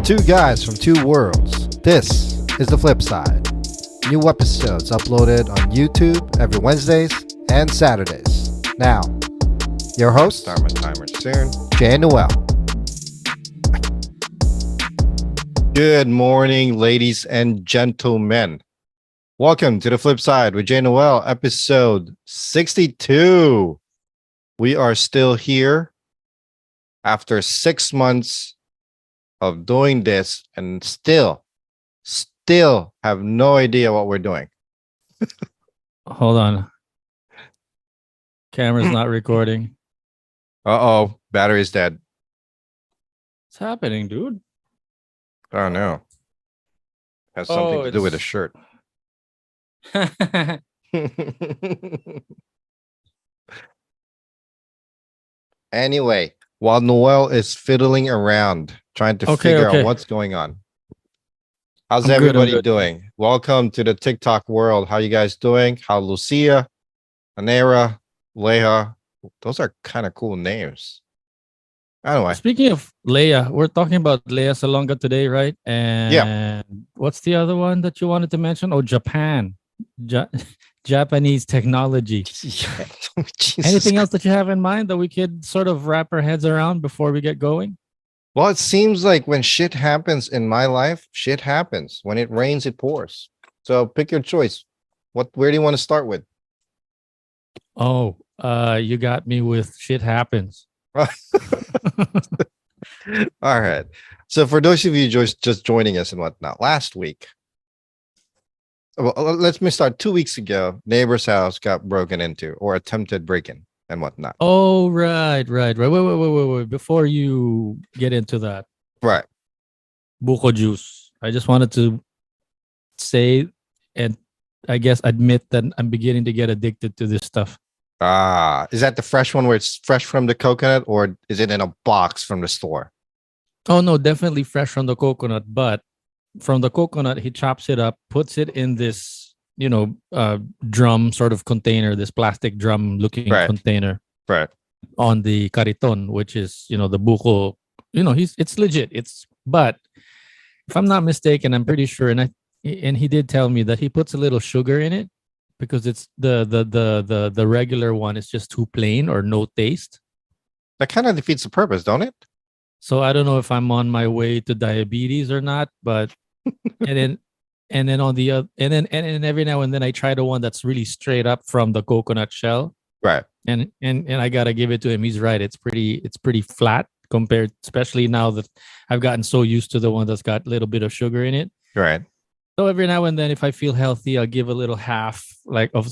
Two guys from two worlds. This is the FlipSide. New episodes uploaded on YouTube every Wednesdays and Saturdays. Now, your host, Start my timer soon. Jay and Noel. Good morning, ladies and gentlemen. Welcome to the FlipSide with Jay and Noel, episode 62. We are still here after 6 months of doing this and still have no idea what we're doing. Hold on. Camera's not recording. Uh-oh, battery's dead. What's happening, dude? Oh, no. Has something to do with the shirt. Anyway, while Noel is fiddling around trying to figure out what's going on. How's everybody doing? Welcome to the TikTok world. How you guys doing? How Lucia, Anera, Leia. Those are kind of cool names. Anyway. Speaking of Leia, we're talking about Leia Salonga today, right? And what's the other one that you wanted to mention? Oh, Japan. Japanese technology. Anything else that you have in mind that we could sort of wrap our heads around before we get going? Well, it seems like when shit happens in my life, shit happens. When it rains, it pours. So pick your choice. Where do you want to start with? Oh, you got me with shit happens. All right. So for those of you just joining us and whatnot, last week, well, let me start. 2 weeks ago, neighbor's house got broken into or attempted break-in and whatnot. Oh, right. Wait. Before you get into that. Right. Buko Juice. I just wanted to say and I guess admit that I'm beginning to get addicted to this stuff. Is that the fresh one where it's fresh from the coconut or is it in a box from the store? Oh, no, definitely fresh from the coconut. But from the coconut, he chops it up, puts it in this, drum sort of container, this plastic drum looking container. Right. On the cariton, which is, the buko, it's legit. But if I'm not mistaken, I'm pretty sure. And he did tell me that he puts a little sugar in it because it's the regular one is just too plain or no taste. That kind of defeats the purpose, don't it? So I don't know if I'm on my way to diabetes or not, but and then on the other, and then every now and then I try the one that's really straight up from the coconut shell. Right. And I gotta give it to him. He's right. It's pretty flat compared, especially now that I've gotten so used to the one that's got a little bit of sugar in it. Right. So every now and then, if I feel healthy, I'll give a little half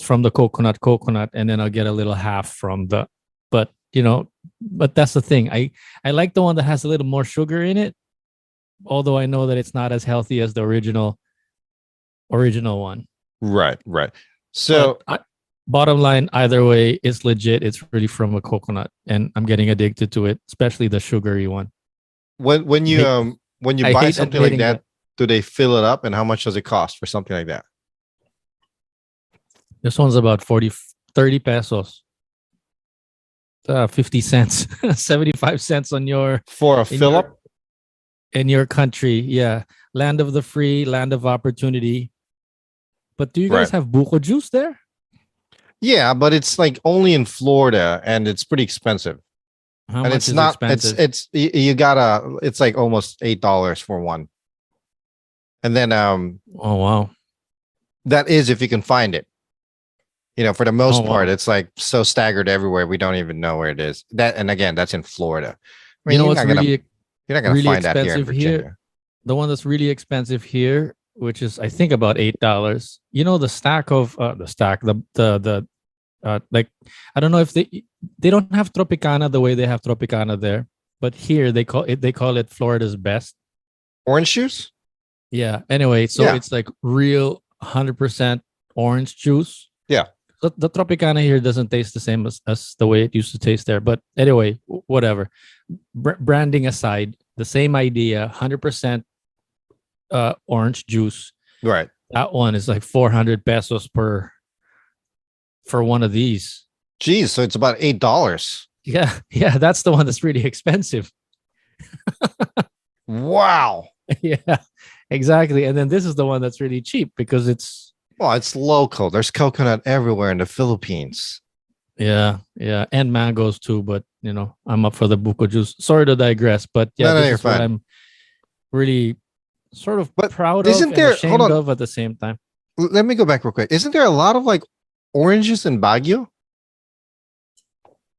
from the coconut, and then I'll get a little half from the. But that's the thing. I like the one that has a little more sugar in it, although I know that it's not as healthy as the original one. Right. So bottom line, either way, it's legit. It's really from a coconut, and I'm getting addicted to it, especially the sugary one. When you buy something like that, do they fill it up, and how much does it cost for something like that? This one's about 30 pesos. 50 cents, 75 cents on your for a fill up in your country. Yeah. Land of the free, land of opportunity. But do you guys have Buko Juice there? Yeah, but it's like only in Florida and it's pretty expensive. How much is expensive? It's like almost $8 for one. And then oh wow. That is if you can find it. For the most part, it's like so staggered everywhere. We don't even know where it is. And again, that's in Florida. What's you're not gonna find that here in Virginia. Here, the one that's really expensive here, which is I think about $8. The stack of like I don't know if they don't have Tropicana the way they have Tropicana there, but here they call it Florida's best orange juice. Yeah. Anyway, so it's like real 100% orange juice. Yeah. The Tropicana here doesn't taste the same as the way it used to taste there. But anyway, whatever. Branding aside, the same idea, 100% orange juice. Right. That one is like 400 pesos for one of these. Jeez, so it's about $8. Yeah, that's the one that's really expensive. Wow. Yeah, exactly. And then this is the one that's really cheap because it's Well, it's local. There's coconut everywhere in the Philippines. yeah, and mangoes too. But I'm up for the buko juice. Sorry to digress, but yeah, No, no, this you're is what fine. I'm really sort of But proud of isn't and there? Hold ashamed on. of at the same time. Let me go back real quick. Isn't there a lot of like oranges in Baguio?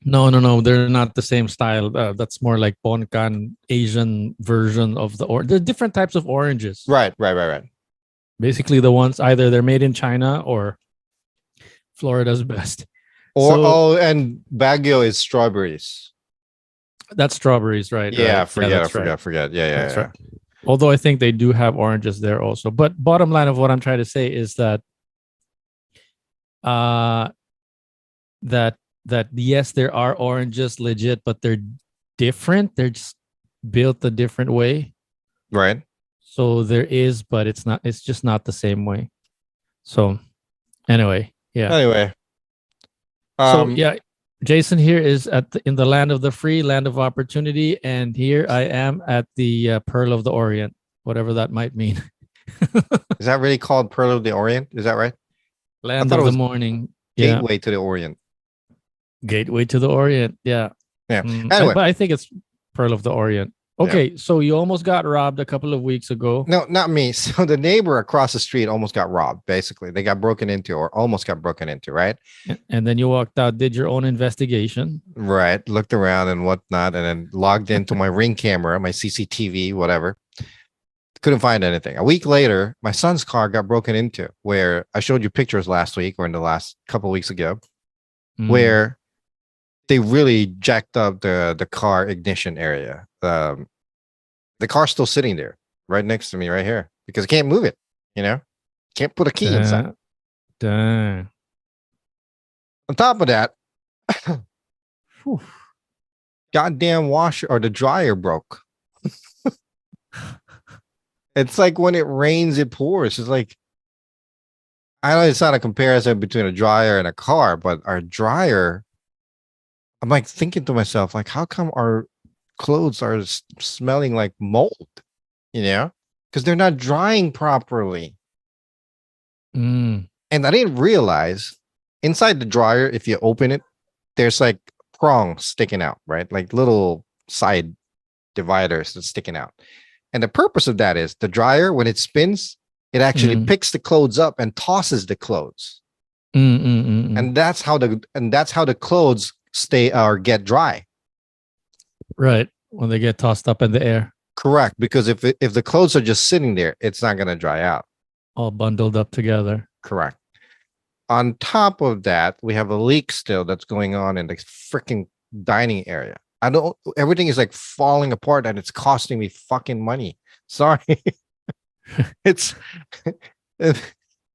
No, they're not the same style. That's more like Poncan Asian version of the orange. There are different types of oranges. Right. Basically, the ones either they're made in China or Florida's best. Or So and Baguio is strawberries. that's strawberries, right? Yeah, Right. Yeah, that's right. forget. Yeah, That's yeah. right. Although I think they do have oranges there also. But bottom line of what I'm trying to say is that uh that yes, there are oranges legit, but they're different. They're just built a different way. Right. So there is, but it's just not the same way. So anyway, yeah. Anyway, So um, yeah, Jason here is in the land of the free, land of opportunity, and here I am at the Pearl of the Orient, whatever that might mean. is that really called Pearl of the Orient? Is that right? Land thought of it the was morning. Yeah. Gateway to the Orient. Gateway to the Orient. Yeah. Yeah. Anyway, But I think it's Pearl of the Orient. Okay, so you almost got robbed a couple of weeks ago. no, not me. So the neighbor across the street almost got robbed. Basically, they got broken into, or almost got broken into. Right. And then you walked out, did your own investigation. Right. Looked around and whatnot, and then logged into my Ring camera, my CCTV, whatever. Couldn't find anything. A week later, my son's car got broken into, where I showed you pictures last week or in the last couple of weeks ago, where they really jacked up the car ignition area. The car's still sitting there right next to me right here because I can't move it. Can't put a key inside. Dang. On top of that, goddamn washer or the dryer broke. It's like when it rains, it pours. It's like, I know it's not a comparison between a dryer and a car, but our dryer, I'm like thinking to myself, like, how come our clothes are smelling like mold? Because they're not drying properly. And I didn't realize inside the dryer, if you open it, there's like prongs sticking out, right? Like little side dividers that's sticking out. And the purpose of that is the dryer, when it spins, it actually picks the clothes up and tosses the clothes. And that's how the clothes stay or get dry. Right. When they get tossed up in the air. Correct. Because if the clothes are just sitting there, it's not going to dry out. All bundled up together. Correct. On top of that, we have a leak still that's going on in the freaking dining area. Everything is like falling apart and it's costing me fucking money. Sorry.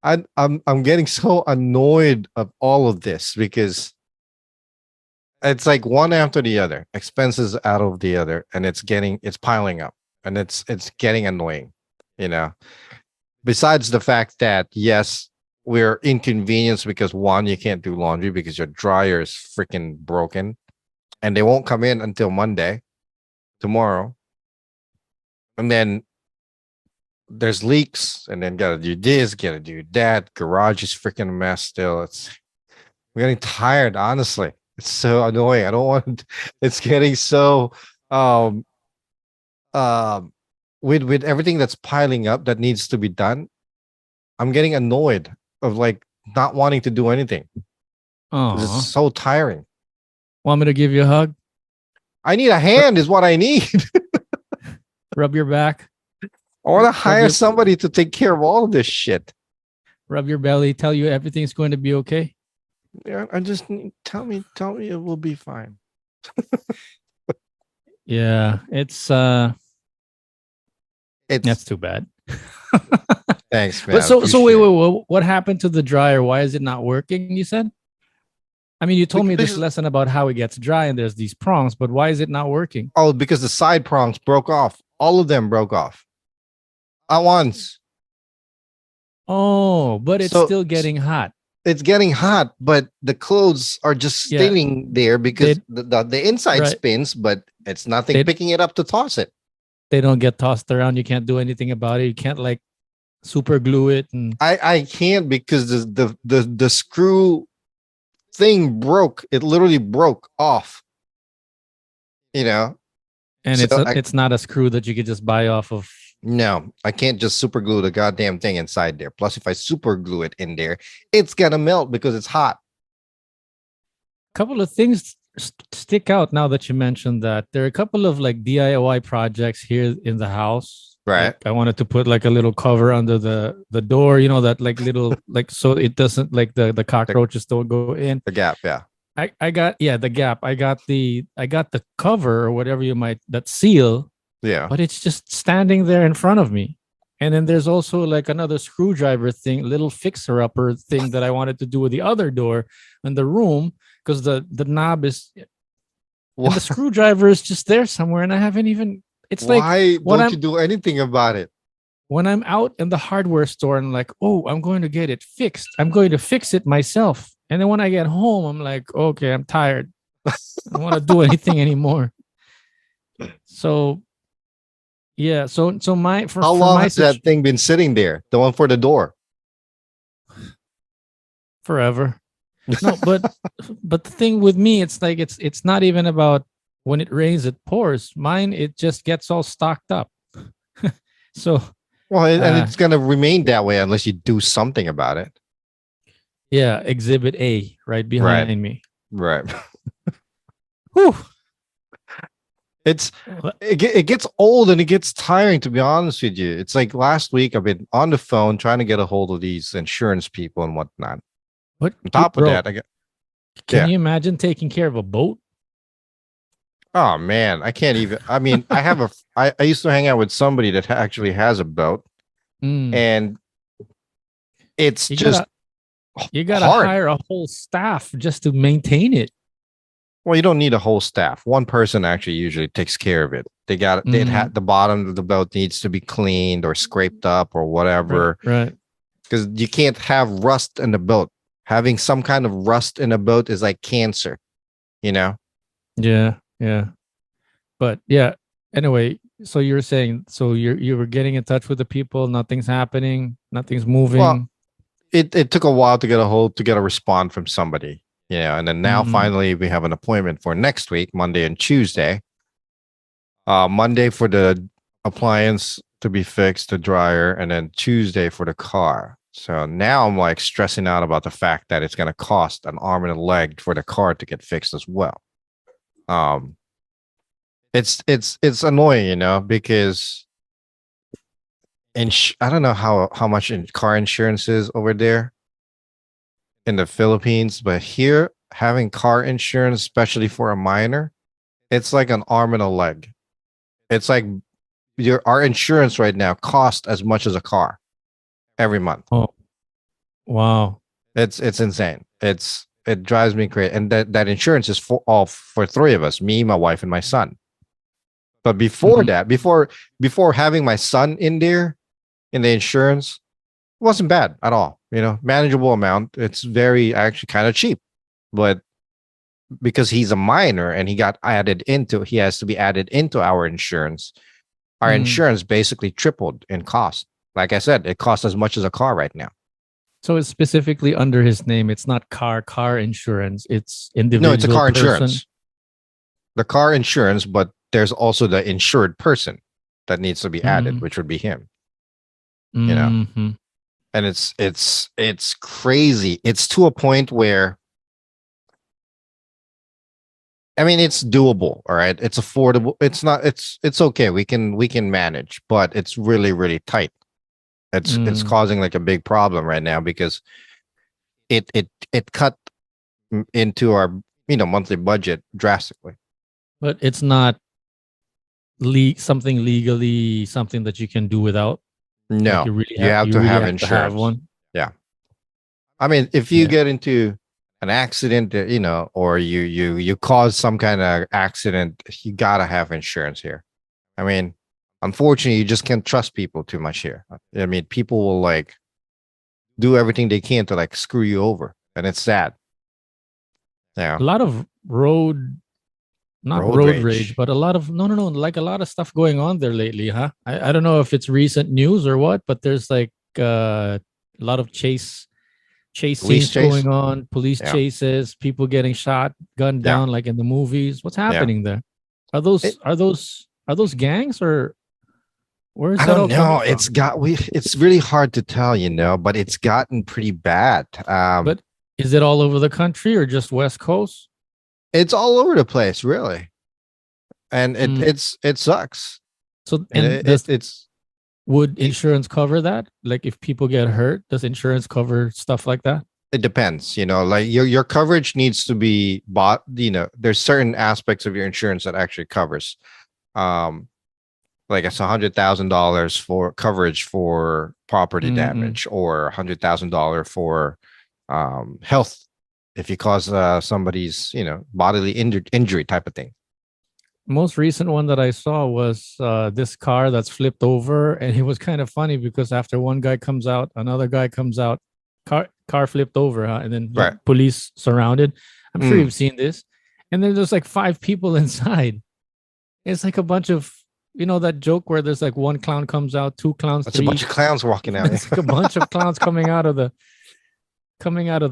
I'm getting so annoyed of all of this because it's like one after the other, expenses out of the other, and it's piling up and it's getting annoying, Besides the fact that yes, we're inconvenienced because one, you can't do laundry because your dryer is freaking broken. And they won't come in until Monday, tomorrow. And then there's leaks, and then gotta do this, gotta do that. Garage is freaking a mess still. We're getting tired, honestly. It's so annoying. I don't want it's getting so with everything that's piling up that needs to be done. I'm getting annoyed of like not wanting to do anything. It's so tiring. Want me to give you a hug? I need a hand is what I need. Rub your back. I want to hire somebody to take care of all of this shit. Rub your belly. Tell you everything's going to be okay. Yeah, I just need, tell me it will be fine. Yeah, it's that's too bad. Thanks, man. But so wait, what happened to the dryer? Why is it not working? You said. I mean, you told me this lesson about how it gets dry and there's these prongs, but why is it not working? Oh, because the side prongs broke off. All of them broke off at once. Oh, but it's still getting hot. It's getting hot, but the clothes are just staying there because the inside spins, but it's nothing picking it up to toss it. they don't get tossed around. You can't do anything about it. You can't like super glue it, and I can't because the screw thing broke. It literally broke off. You know, and so it's not a screw that you could just buy off of. no, I can't just super glue the goddamn thing inside there. Plus, if I super glue it in there, it's gonna melt because it's hot. Couple of things stick out now that you mentioned that. There are a couple of like DIY projects here in the house. Right. Like I wanted to put like a little cover under the door, that like little like so it doesn't like the cockroaches don't go in. The gap, yeah. I got the gap. I got the cover or whatever that seal, Yeah. but it's just standing there in front of me. And then there's also like another screwdriver thing, little fixer upper thing that I wanted to do with the other door in the room because the knob is and the screwdriver is just there somewhere, and I haven't even. It's like why don't you do anything about it? When I'm out in the hardware store and like, oh, I'm going to get it fixed. I'm going to fix it myself. And then when I get home, I'm like, okay, I'm tired. I don't want to do anything anymore. So, yeah. So how long has that thing been sitting there? The one for the door? Forever. No, but the thing with me, it's like it's not even about when it rains, it pours. Mine, it just gets all stocked up. So, well, and it's gonna remain that way unless you do something about it. Yeah, Exhibit A right behind me. Right. Whew. It gets old and it gets tiring, to be honest with you. It's like last week I've been on the phone trying to get a hold of these insurance people and whatnot. What on top of that, can you imagine taking care of a boat? Oh man, I can't even. I mean, I used to hang out with somebody that actually has a boat, and it's you gotta hire a whole staff just to maintain it. Well, you don't need a whole staff. One person actually usually takes care of it. They got the bottom of the boat needs to be cleaned or scraped up or whatever. Right. Because you can't have rust in the boat. Having some kind of rust in a boat is like cancer, Yeah. But yeah. Anyway, so you're saying you were getting in touch with the people, nothing's happening, nothing's moving. Well, it took a while to get a response from somebody. And then now finally we have an appointment for next week, Monday and Tuesday. Monday for the appliance to be fixed, the dryer, and then Tuesday for the car. So now I'm like stressing out about the fact that it's going to cost an arm and a leg for the car to get fixed as well. It's annoying, because I don't know how much car insurance is over there in the Philippines, but here having car insurance, especially for a minor, it's like an arm and a leg. It's like our insurance right now costs as much as a car every month. Oh, wow! It's insane. It drives me crazy, and that insurance is for three of us: me, my wife, and my son. But before that, before having my son in there in the insurance, it wasn't bad at all. Manageable amount. It's actually kind of cheap, but because he's a minor and he has to be added into our insurance. Our insurance basically tripled in cost. Like I said, it costs as much as a car right now. So it's specifically under his name. It's not car insurance. It's individual. No, it's a car insurance. The car insurance, but there's also the insured person that needs to be added, which would be him. And it's crazy. It's to a point where, I mean, it's doable. All right. It's affordable. It's okay. We can manage, but it's really, really tight. It's causing like a big problem right now because it cut into our, monthly budget drastically. But it's not something that you can do without. No, like you have to have insurance. One. Yeah. I mean, if you get into an accident, or you cause some kind of accident, you gotta have insurance here. I mean, unfortunately, you just can't trust people too much here. I mean, people will like do everything they can to like screw you over, and it's sad. Yeah. A lot of road not Road road rage. rage, but a lot of no, like a lot of stuff going on there lately, huh? I don't know if it's recent news or what, but there's like a lot of chase Police scenes chase. going on, police Yeah. chases, people getting shot, gunned Yeah. down like in the movies. What's Yeah. happening there? Are those It- are those gangs or where is I that all don't know. coming from? It's really hard to tell, but it's gotten pretty bad. But is it all over the country or just West Coast? It's all over the place, really. And Mm. it sucks. So And and it's would insurance cover that? Like if people get hurt, does insurance cover stuff like that? it depends, like your coverage needs to be bought, there's certain aspects of your insurance that actually covers. Like it's $100,000 for coverage for property damage, or $100,000 for health if you cause somebody's bodily injury type of thing. Most recent one that I saw was this car that's flipped over, and it was kind of funny because after one guy comes out, another guy comes out, car flipped over, huh? And then like, Right. police surrounded. I'm sure Mm. you've seen this, and then there's like 5 people inside. It's like a bunch of that joke where there's like one clown comes out, 2 clowns, That's 3. a bunch of clowns walking out. It's like a bunch of clowns coming out of the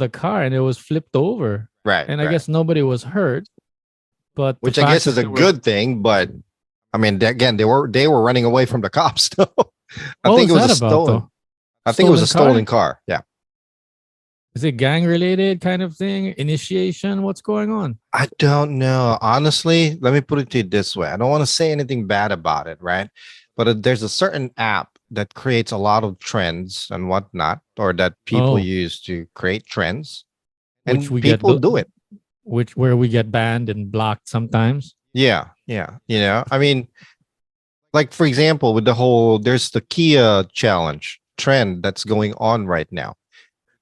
car, and it was flipped over. Right. And I right. guess nobody was hurt, but Which the I fact guess that is a there were- good thing, but I mean, again, they were running away from the cops. So I What think it was was that a about, stolen. though? I think it was a Stolen car? stolen car. Yeah. Is it gang related kind of thing? Initiation? What's going on? I don't know. Honestly, let me put it to you this way. I don't want to say anything bad about it, right? But there's a certain app that creates a lot of trends and whatnot, or that people Oh. use to create trends. And Which we get people do it. where we get banned and blocked sometimes. Yeah. Yeah. I mean, like, for example, with there's the Kia challenge trend that's going on right now.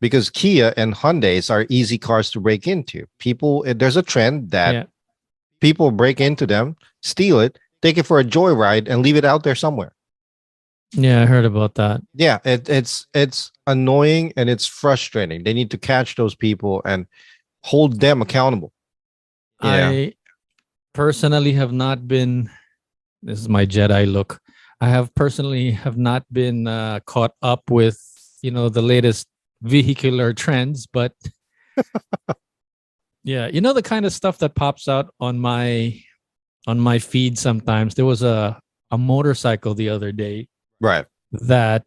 Because Kia and Hyundais are easy cars to break into. There's a trend that Yeah. people break into them, steal it, take it for a joyride, and leave it out there somewhere. Yeah, I heard about that. Yeah, it's annoying and it's frustrating. They need to catch those people and hold them accountable. Yeah. I personally have not been. This is my Jedi look. I have not been caught up with the latest vehicular trends, but yeah, the kind of stuff that pops out on my feed sometimes. There was a motorcycle the other day Right. that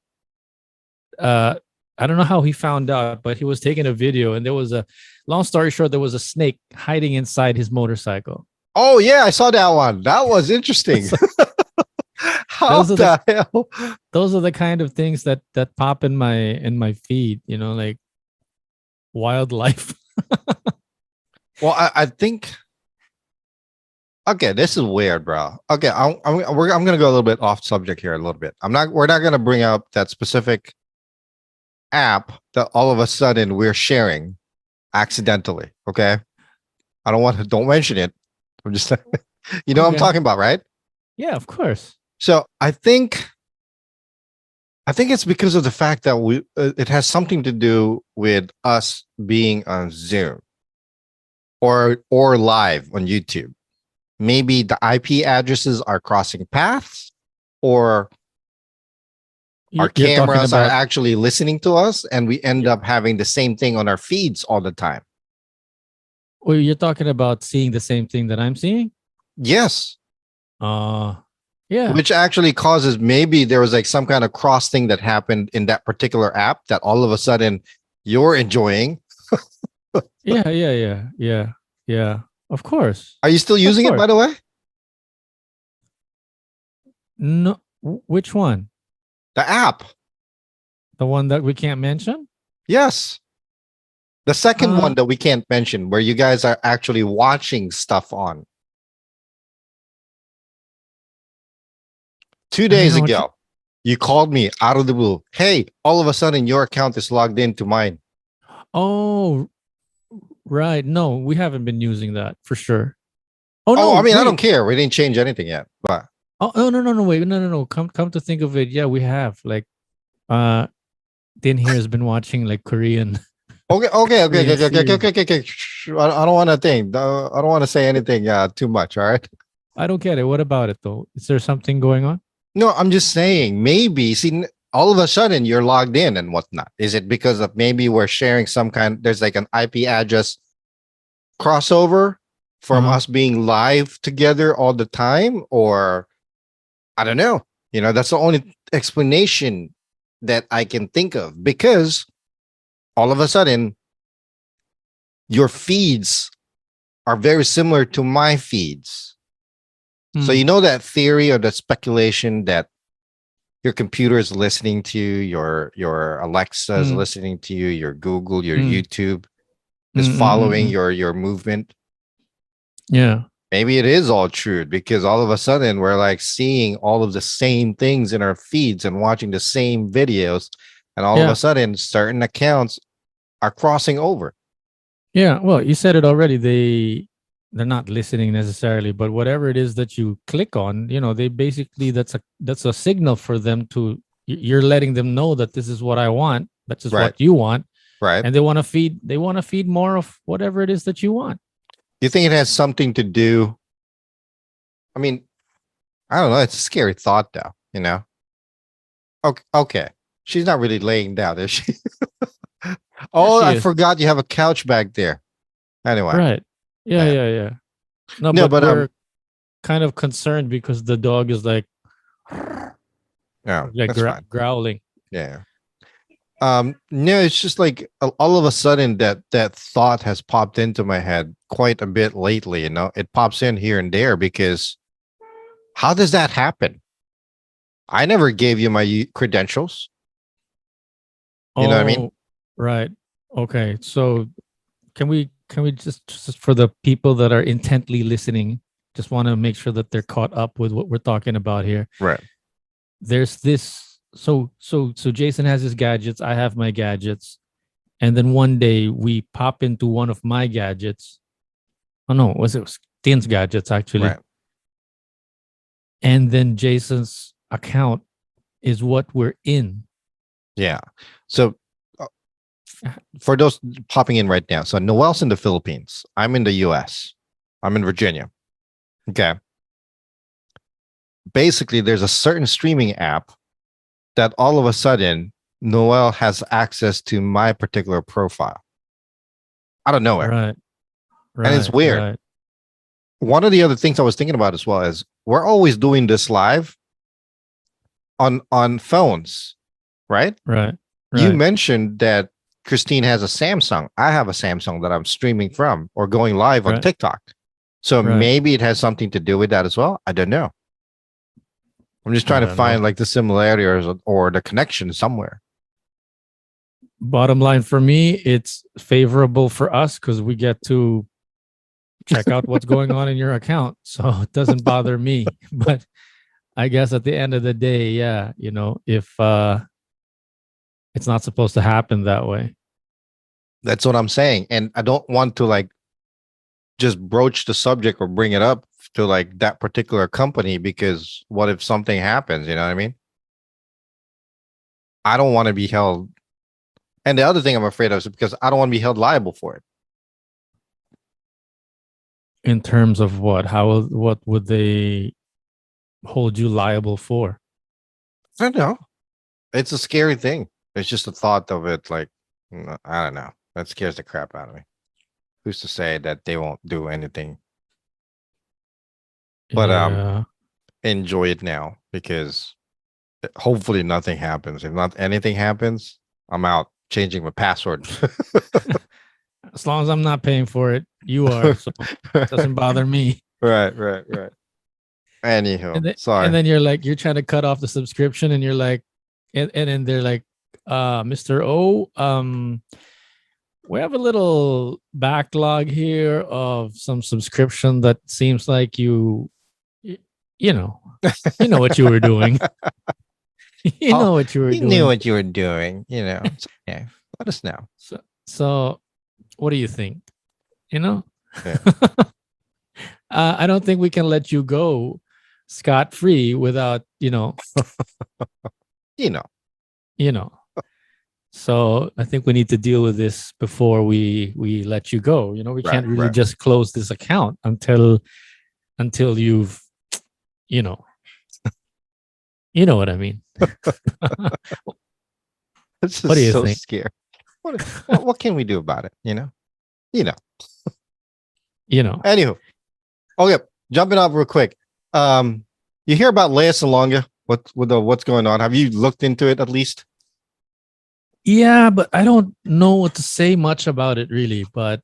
I don't know how he found out, but he was taking a video, and there was long story short, there was a snake hiding inside his motorcycle. Oh yeah, I saw that one. That was interesting. How Those are the hell? Those are the kind of things that pop in my feed, like wildlife. Well, I think. Okay, this is weird, bro. Okay, I'm gonna go a little bit off subject here a little bit. We're not gonna bring up that specific app that all of a sudden we're sharing accidentally. Okay, don't mention it. I'm just, what I'm Okay. talking about, right? Yeah, of course. So I think it's because of the fact that it has something to do with us being on Zoom or live on YouTube. Maybe the IP addresses are crossing paths, or our You're talking cameras are about- actually listening to us, and we end up having the same thing on our feeds all the time. Well, you're talking about seeing the same thing that I'm seeing. Yes. Yeah. Which actually causes, maybe there was like some kind of cross thing that happened in that particular app that all of a sudden you're enjoying. Yeah. Of course. Are you still using it, by the way? No, which one? The app. The one that we can't mention? Yes. The second Uh, one that we can't mention, where you guys are actually watching stuff on. 2 days know what ago, you called me out of the blue. Hey, all of a sudden your account is logged into mine. Oh, right. No, we haven't been using that for sure. Oh no, I mean, I wait. don't care. We didn't change anything yet. But Oh no, wait, no. Come to think of it, yeah, we have. Like, Dan here has been watching like Korean Okay. Shh, I don't want to think. I don't want to say anything too much. All right. I don't get it. What about it though? Is there something going on? No, I'm just saying. Maybe see, all of a sudden you're logged in and whatnot. Is it because of maybe we're sharing some kind? There's like an IP address crossover from Uh-huh. us being live together all the time, or I don't know. That's the only explanation that I can think of because all of a sudden your feeds are very similar to my feeds. So Hmm. that theory or the speculation that your computer is listening to you, your Alexa is Hmm. listening to you, your Google, your Hmm. YouTube is Mm, mm, mm, following mm. your movement. Yeah. Maybe it is all true because all of a sudden we're like seeing all of the same things in our feeds and watching the same videos, and all of a Yeah. sudden certain accounts are crossing over. Yeah. Well, you said it already. They're not listening necessarily, but whatever it is that you click on, they basically that's a signal for them to you're letting them know that this is what I want. That's just Right. what you want. Right. And they want to feed more of whatever it is that you want. You think it has something to do? I mean, I don't know. It's a scary thought, though. Okay. Okay. She's not really laying down, is she? Yeah, Oh, she I is. forgot you have a couch back there. Anyway, Right. Yeah, yeah. yeah, yeah. No, No, but but we're kind of concerned because the dog is like yeah, like that's fine. growling. Yeah. No, it's just like all of a sudden that thought has popped into my head quite a bit lately. It pops in here and there because how does that happen? I never gave you my credentials. You know what I mean? Oh, right. Okay. So can we just for the people that are intently listening, just want to make sure that they're caught up with what we're talking about here. Right. There's this so Jason has his gadgets, I have my gadgets, and then one day we pop into one of my gadgets. Oh no, it was Tin's gadgets actually. Right. And then Jason's account is what we're in. Yeah. So for those popping in right now, so Noel's in the Philippines. I'm in the US. I'm in Virginia. Okay. Basically, there's a certain streaming app that all of a sudden Noel has access to my particular profile out of nowhere. Right, And it's right, weird. right, One of the other things I was thinking about as well is we're always doing this live on phones, right? right, You right, mentioned that Christine has a Samsung. I have a Samsung that I'm streaming from or going live on right, TikTok. So right. maybe it has something to do with that as well. I don't know. I'm just I trying to don't know. find like the similarity or the connection somewhere. Bottom line for me, it's favorable for us because we get to check out what's going on in your account. So it doesn't bother me. But I guess at the end of the day, yeah, if it's not supposed to happen that way. That's what I'm saying. And I don't want to like just broach the subject or bring it up to like that particular company because what if something happens? You know what I mean? I don't want to be held. And the other thing I'm afraid of is because I don't want to be held liable for it. In terms of what would they hold you liable for? I don't know. It's a scary thing. It's just the thought of it. Like, I don't know. That scares the crap out of me. Who's to say that they won't do anything? But Yeah. enjoy it now because hopefully nothing happens. If not anything happens, I'm out changing my password. As long as I'm not paying for it, you are. So it doesn't bother me. Right. And Anywho, then and sorry. then you're trying to cut off the subscription and you're like, and then they're like, Mr. O, we have a little backlog here of some subscription that seems like y- you know, you know what you were doing. You Oh, know what you were you knew doing. what you were doing. So, yeah, let us know. So what do you think? You know, Yeah. I don't think we can let you go scot free without, You know, you know. So I think we need to deal with this before we let you go. You know, we can't really just close this account until you've, you know, what I mean. It's What do you just so think? scary. What can we do about it? You know. Anywho, okay, jumping up real quick. You hear about Lea Salonga? What's going on? Have you looked into it at least? Yeah, but I don't know what to say much about it really. But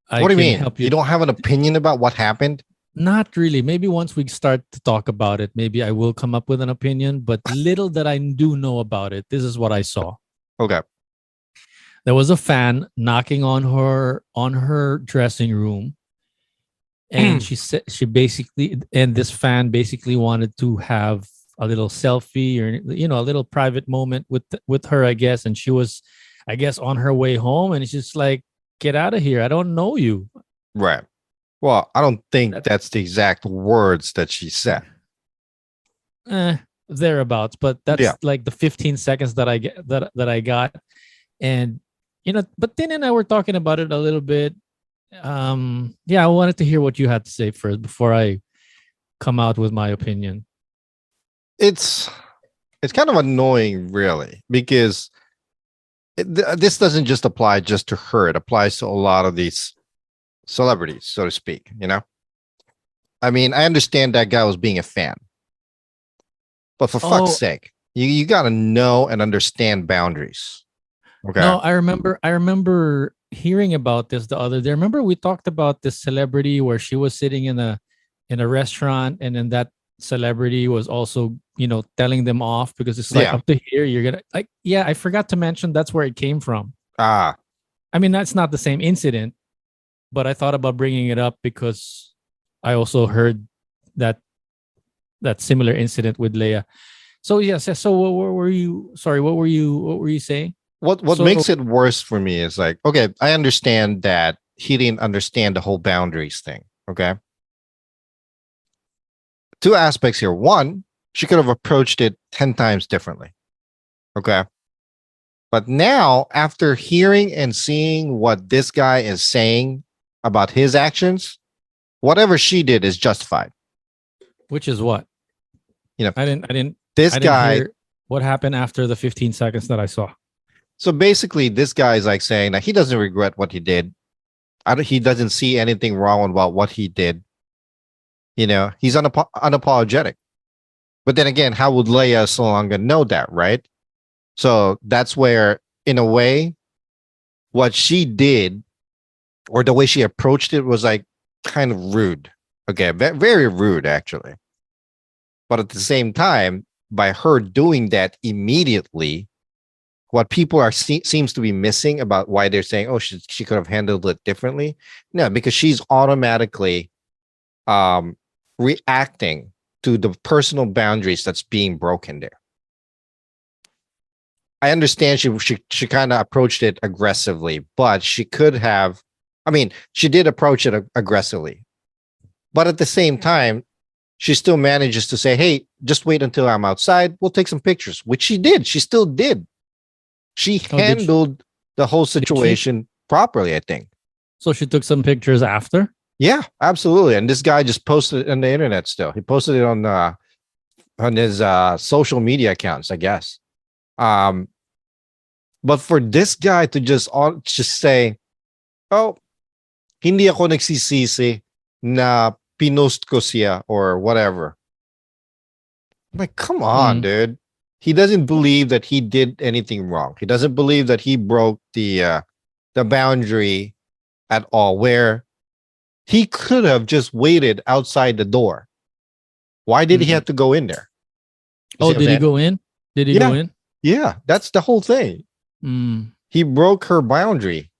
I What do you can mean? help you. You don't have an opinion about what happened? Not really. Maybe once we start to talk about it, maybe I will come up with an opinion. But little that I do know about it, this is what I saw. Okay. There was a fan knocking on her dressing room, and she said this fan basically wanted to have a little selfie or a little private moment with her, I guess. And she was, I guess, on her way home, and it's just like, get out of here! I don't know you. Right. Well, I don't think that's the exact words that she said. Thereabouts, but that's like the 15 seconds that I get that I got. And but Tin and I were talking about it a little bit. I wanted to hear what you had to say first before I come out with my opinion. It's kind of annoying, really, because this doesn't just apply just to her. It applies to a lot of these celebrities, so to speak. I mean, I understand that guy was being a fan, but for fuck's sake, you got to know and understand boundaries. Okay. No, I remember hearing about this the other day. Remember we talked about this celebrity where she was sitting in a restaurant, and then that celebrity was also, telling them off because it's like, up to here, you're gonna I forgot to mention that's where it came from. I mean, that's not the same incident, but I thought about bringing it up because I also heard that similar incident with Leia. So yes, so what were you saying? What makes it worse for me is like, okay, I understand that he didn't understand the whole boundaries thing. Okay. Two aspects here. One, she could have approached it 10 times differently. Okay. But now, after hearing and seeing what this guy is saying about his actions, whatever she did is justified. Which is what? I didn't hear what happened after the 15 seconds that I saw. So basically, this guy is like saying that he doesn't regret what he did. He doesn't see anything wrong about what he did. He's unapologetic. But then again, how would Lea Salonga know that, right? So that's where, in a way, what she did or the way she approached it was like kind of rude. Okay, very rude, actually. But at the same time, by her doing that immediately, what people seems to be missing about why they're saying, oh, she could have handled it differently. No, because she's automatically reacting to the personal boundaries that's being broken there. I understand she kind of approached it aggressively, but she could have. I mean, she did approach it aggressively, but at the same time, she still manages to say, "Hey, just wait until I'm outside. We'll take some pictures," which she did. She still did. She handled the whole situation properly, I think. So she took some pictures after? Yeah, absolutely. And this guy just posted it on the internet still. He posted it on his social media accounts, I guess. But for this guy to just say, oh, hindi ako nagsisisi na pinost ko siya or whatever. I'm like, come on, dude. He doesn't believe that he did anything wrong. He doesn't believe that he broke the boundary at all, where he could have just waited outside the door. Why did he have to go in there? Did he go in? Did he go in? Yeah, that's the whole thing. He broke her boundary.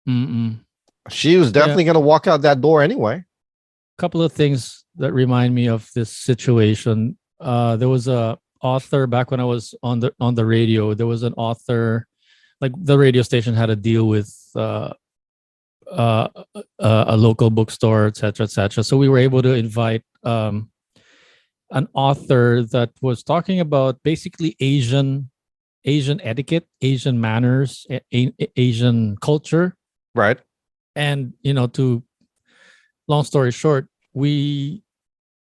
She was definitely going to walk out that door anyway. A couple of things that remind me of this situation. There was a author back when I was on the radio. There was an author, like the radio station had a deal with a local bookstore, etc., etc. So we were able to invite an author that was talking about basically Asian Asian etiquette, Asian manners, Asian culture. Right. And, to long story short, we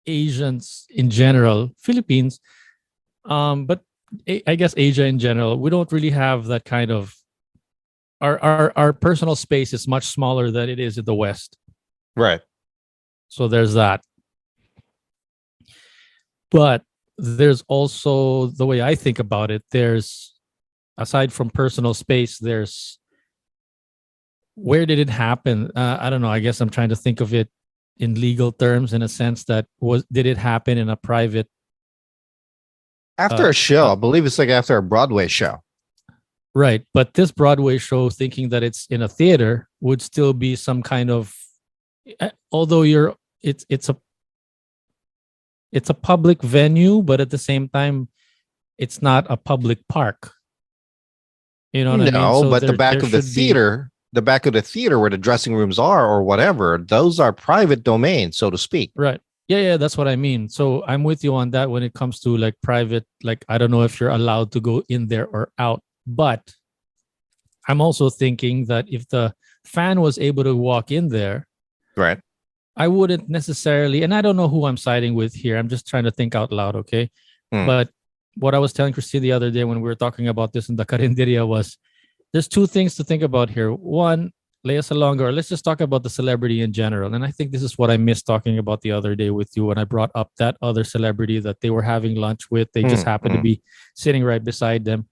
Asians in general, Philippines, but I guess Asia in general, we don't really have that kind of our personal space is much smaller than it is in the West. Right. So there's that. But there's also the way I think about it. There's, aside from personal space, there's where did it happen? I don't know. I guess I'm trying to think of it in legal terms, in a sense that did it happen in a private After a show, I believe it's like after a Broadway show. right? But this Broadway show, thinking that it's in a theater, would still be some kind of, although it's a public venue, but at the same time, it's not a public park. You know what I mean? No, So but the back there of the should be- theater, the back of the theater where the dressing rooms are or whatever, those are private domain, so to speak. Right. Yeah, that's what I mean. So I'm with you on that when it comes to like private, like I don't know if you're allowed to go in there or out, but I'm also thinking that if the fan was able to walk in there, Right. I wouldn't necessarily, and I don't know who I'm siding with here. I'm just trying to think out loud, okay? But what I was telling Christine the other day when we were talking about this in the Carinderia was there's two things to think about here. One, Lea Salonga, or let's just talk about the celebrity in general. And I think this is what I missed talking about the other day with you when I brought up that other celebrity that they were having lunch with. They just happened to be sitting right beside them.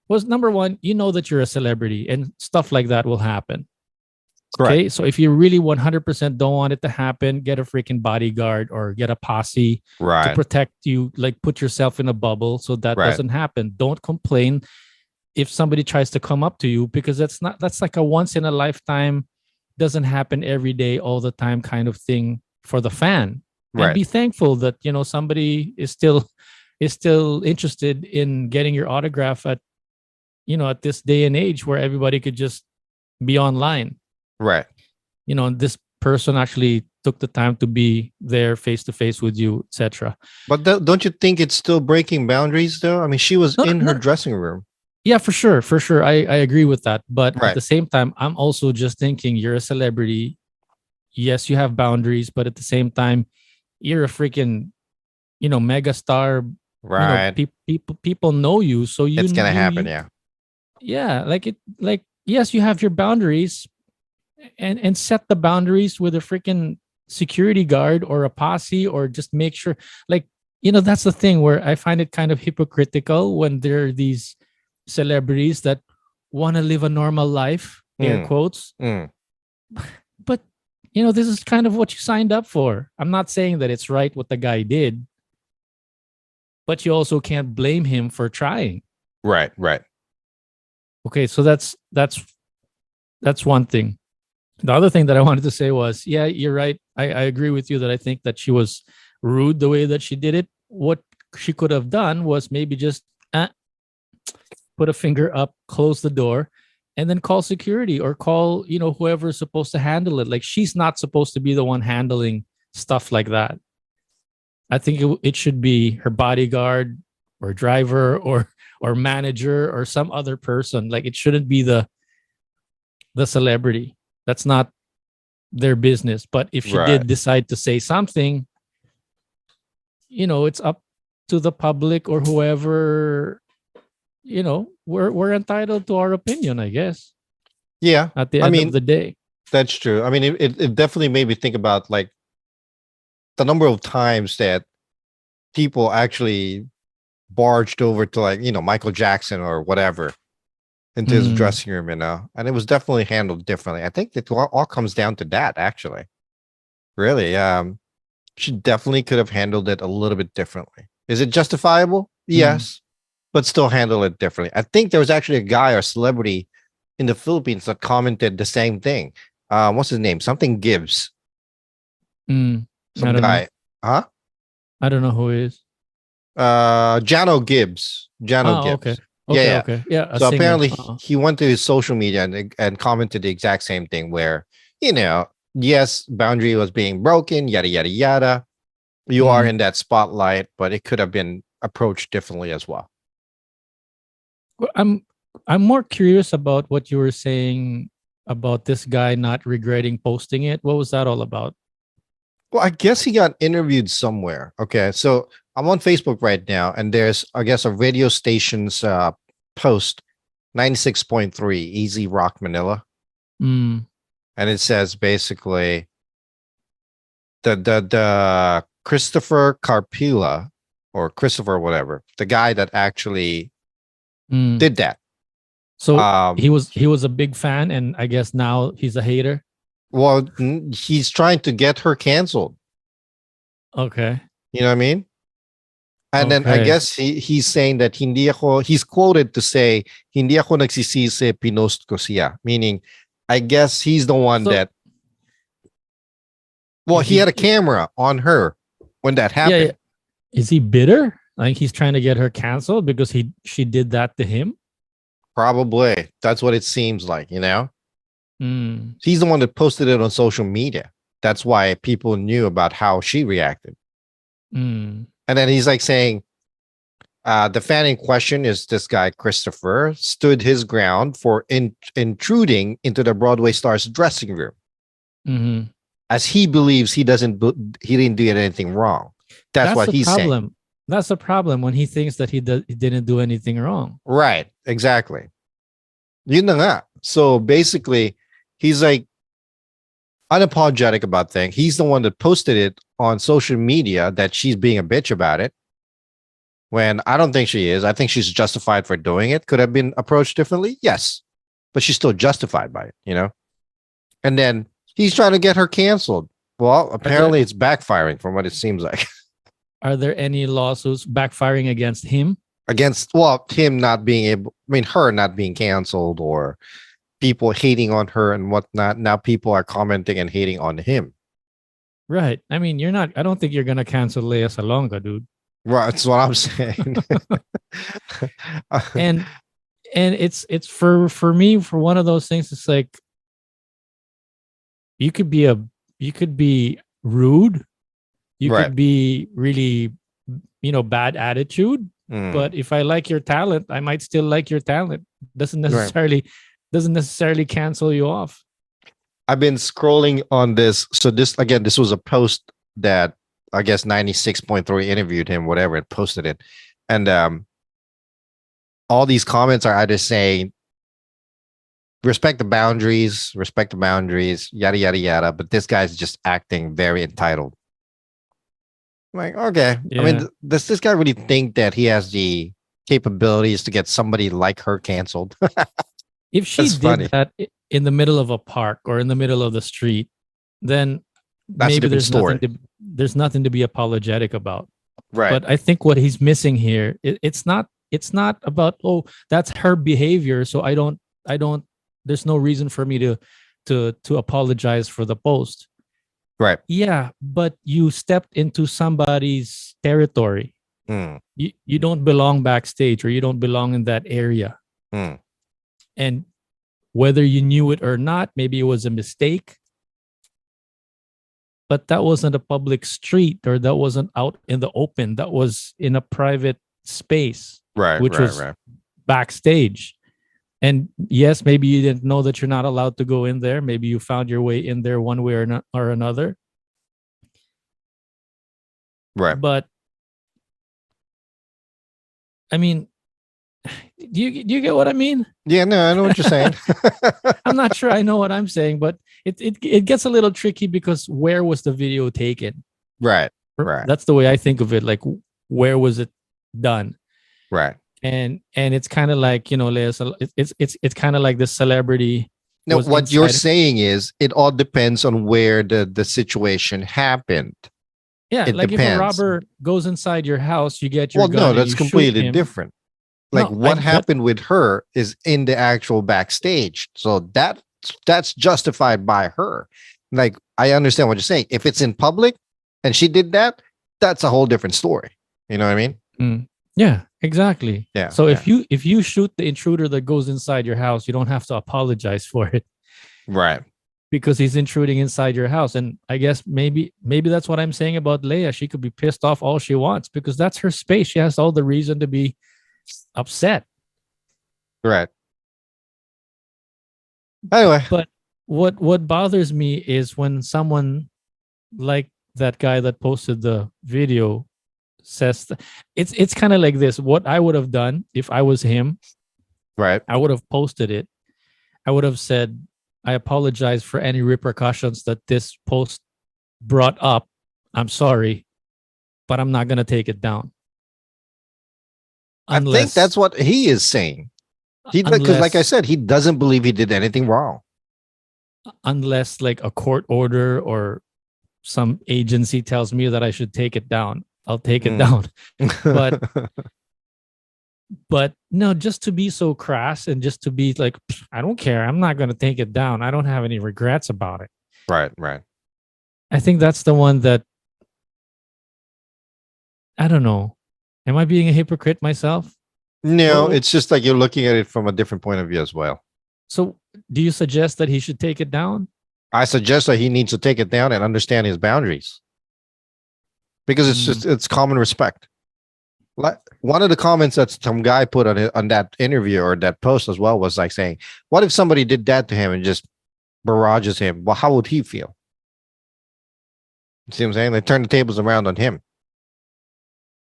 Was number one, you know that you're a celebrity and stuff like that will happen. Correct. Okay, so if you really 100% don't want it to happen, get a freaking bodyguard or get a posse to Right. protect you. Like put yourself in a bubble so that Right. doesn't happen. Don't complain if somebody tries to come up to you, because that's like a once in a lifetime, doesn't happen every day, all the time kind of thing for the fan. And Right. be thankful that somebody is still interested in getting your autograph at this day and age where everybody could just be online. Right. This person actually took the time to be there face to face with you, etc. But don't you think it's still breaking boundaries though? I mean, she was in her dressing room. Yeah, for sure. I agree with that. But Right. at the same time, I'm also just thinking you're a celebrity. Yes, you have boundaries, but at the same time, you're a freaking, mega star. Right. People know you, so It's gonna happen, yeah. Yeah, yes, you have your boundaries, and set the boundaries with a freaking security guard or a posse, or just make sure, that's the thing where I find it kind of hypocritical when there are these celebrities that want to live a normal life, air quotes. But this is kind of what you signed up for. I'm not saying that it's right what the guy did, but you also can't blame him for trying. Right. Okay, so that's one thing. The other thing that I wanted to say was, yeah, you're right. I agree with you that I think that she was rude the way that she did it. What she could have done was maybe just put a finger up, close the door, and then call security or call, whoever's supposed to handle it. Like, she's not supposed to be the one handling stuff like that. I think it should be her bodyguard or driver or manager or some other person. Like, it shouldn't be the celebrity. That's not their business. But if she did decide to say something, it's up to the public or whoever. We're entitled to our opinion, I guess. Yeah. At the end of the day. That's true. I mean, it definitely made me think about like the number of times that people actually barged over to like, Michael Jackson or whatever into his dressing room, and it was definitely handled differently. I think it all comes down to that, actually. Really. She definitely could have handled it a little bit differently. Is it justifiable? Yes. But still handle it differently. I think there was actually a guy or celebrity in the Philippines that commented the same thing. What's his name? Something Gibbs. Some guy. Huh? I don't know who he is. Jano Gibbs. Gibbs. Okay. Okay. Yeah. So apparently he went to his social media and commented the exact same thing where, yes, boundary was being broken, yada, yada, yada. You are in that spotlight, but it could have been approached differently as well. I'm more curious about what you were saying about this guy not regretting posting it. What was that all about? Well, I guess he got interviewed somewhere. Okay, so I'm on Facebook right now, and there's, I guess, a radio station's post 96.3 Easy Rock Manila, Mm, and it says basically the Christopher Carpila or Christopher whatever, the guy that actually mm. did that. So Um, he was a big fan, and I guess now he's a hater. well, he's trying to get her canceled. Okay. You know what I mean? And then I Okay. guess he's saying that he's quoted to say, hindi ako nagsisisi, pinost ko siya. Meaning, I guess he's the one So that, well, is he had a he? camera on her when that Yeah, yeah. happened. Is he bitter? Like he's trying to get her canceled because she did that to him? Probably. That's what it seems like, you know? Mm, He's the one that posted it on social media. That's why people knew about how she reacted. mm, And then he's like saying, the fan in question is this guy, Christopher, stood his ground for intruding into the Broadway star's dressing room, mhm. as he believes he didn't do anything wrong. That's That's what the he's saying. problem. That's the problem when he thinks that he didn't do anything wrong. Right. Exactly. Yun na nga. So basically, he's like unapologetic about things. He's the one that posted it on social media that she's being a bitch about it. When I don't think she is. I think she's justified for doing it. Could have been approached differently? Yes. But she's still justified by it, you know? And then he's trying to get her canceled. Well, Are there apparently it's backfiring from what it seems like. are there any lawsuits backfiring against him? Against, well, him not being able, I mean, her not being canceled or people hating on her and whatnot. Now people are commenting and hating on him. Right. I mean, you're not. I don't think you're gonna cancel Lea Salonga, dude. Right. That's what I'm saying. And it's for me for one of those things. It's like you could be rude, you Right. could be really bad attitude, Mm, but if I like your talent, I might still like your talent. Doesn't right. necessarily cancel you off. I've been scrolling on this. So this was a post that I guess 96.3 interviewed him, whatever, and posted it. And all these comments are either saying respect the boundaries, yada yada yada. But this guy's just acting very entitled. I'm like, okay. I mean, Yeah. does this guy really think that he has the capabilities to get somebody like her canceled? If she That's did funny. that in the middle of a park or in the middle of the street, then That's a maybe different story. there's nothing to be apologetic about. Right. But I think what he's missing here, it's not about, oh, that's her behavior, so I don't there's no reason for me to apologize for the post. Right. Yeah, but you stepped into somebody's territory. Mm, You don't belong backstage, or you don't belong in that area. mm. And whether you knew it or not, maybe it was a mistake, but that wasn't a public street, or that wasn't out in the open. That was in a private space, Right. which Right. was Right. backstage. And yes, maybe you didn't know that you're not allowed to go in there. Maybe you found your way in there one way or another. Right. But I mean, do you get what I mean? Yeah, no, I know what you're saying. I'm not sure I know what I'm saying, but it gets a little tricky because where was the video taken? Right. Right. That's the way I think of it. Like, where was it done? Right. And it's kind of like, it's kind of like the celebrity No, was what you're inside. saying is it all depends on where the situation happened. Yeah, It like if a depends. robber goes inside your house, you get your Well, gun no, and that's you shoot completely him. different. Like No, what but happened with her is in the actual backstage. So that's justified by her. Like I understand what you're saying. If it's in public and she did that, that's a whole different story. You know what I mean? yeah, exactly. Yeah. So yeah. if you shoot the intruder that goes inside your house, you don't have to apologize for it Right. because he's intruding inside your house. And I guess maybe that's what I'm saying about Leia. She could be pissed off all she wants because that's her space. She has all the reason to be upset. Right. Anyway. But what bothers me is when someone like that guy that posted the video says it's kind of like this. What I would have done if I was him, Right. I would have posted it. I would have said, I apologize for any repercussions that this post brought up. I'm sorry, but I'm not going to take it down. I think that's what he is saying. Because, like I said, he doesn't believe he did anything wrong. Unless, like, a court order or some agency tells me that I should take it down, I'll take it down. But no, just to be so crass and just to be like, I don't care. I'm not going to take it down. I don't have any regrets about it. Right, right. I think that's the one that, I don't know. Am I being a hypocrite myself? No, it's just like you're looking at it from a different point of view as well. So do you suggest that he should take it down? I suggest that he needs to take it down and understand his boundaries. Because it's common respect. Like one of the comments that some guy put on that interview or that post as well was like saying, what if somebody did that to him and just barrages him? Well, how would he feel? You see what I'm saying? They turn the tables around on him.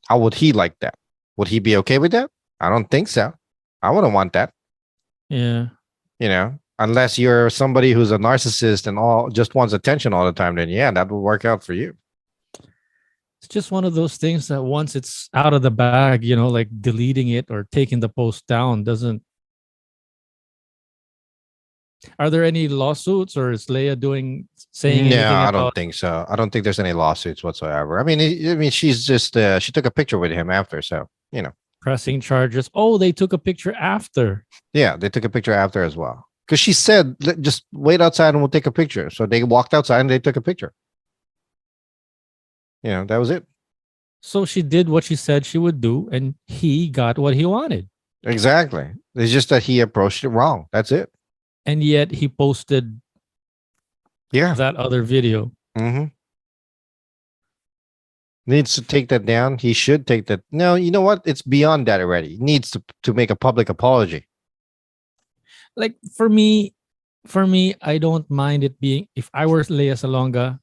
How would he like that? Would he be okay with that? I don't think so. I wouldn't want that. Yeah. You know, unless you're somebody who's a narcissist and all just wants attention all the time, then yeah, that will work out for you. It's just one of those things that once it's out of the bag, you know, like deleting it or taking the post down doesn't. Are there any lawsuits or is Leia saying anything? No, I don't think so. I don't think there's any lawsuits whatsoever. I mean, she's just she took a picture with him after, so you know, pressing charges. Oh, they took a picture after. Yeah, they took a picture after as well because she said, "Just wait outside and we'll take a picture." So they walked outside and they took a picture. You know, that was it. So she did what she said she would do, and he got what he wanted. Exactly. It's just that he approached it wrong. That's it. And yet he posted that other video. Mm-hmm. Needs to take that down. He should take that. No, you know what? It's beyond that already. He needs to make a public apology. Like for me, I don't mind it being, if I were Lea Salonga,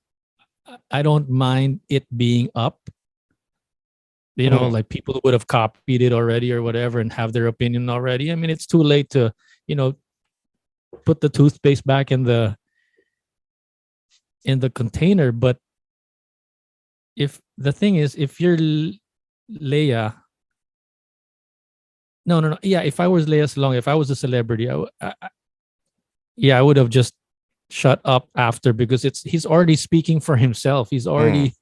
I don't mind it being up. You know, like people would have copied it already or whatever and have their opinion already. I mean, it's too late to, you know, put the toothpaste back in the container. But if the thing is, if you're Leia, no. Yeah, if I was Leia Salonga, if I was a celebrity, I would have just shut up after, because he's already speaking for himself. He's already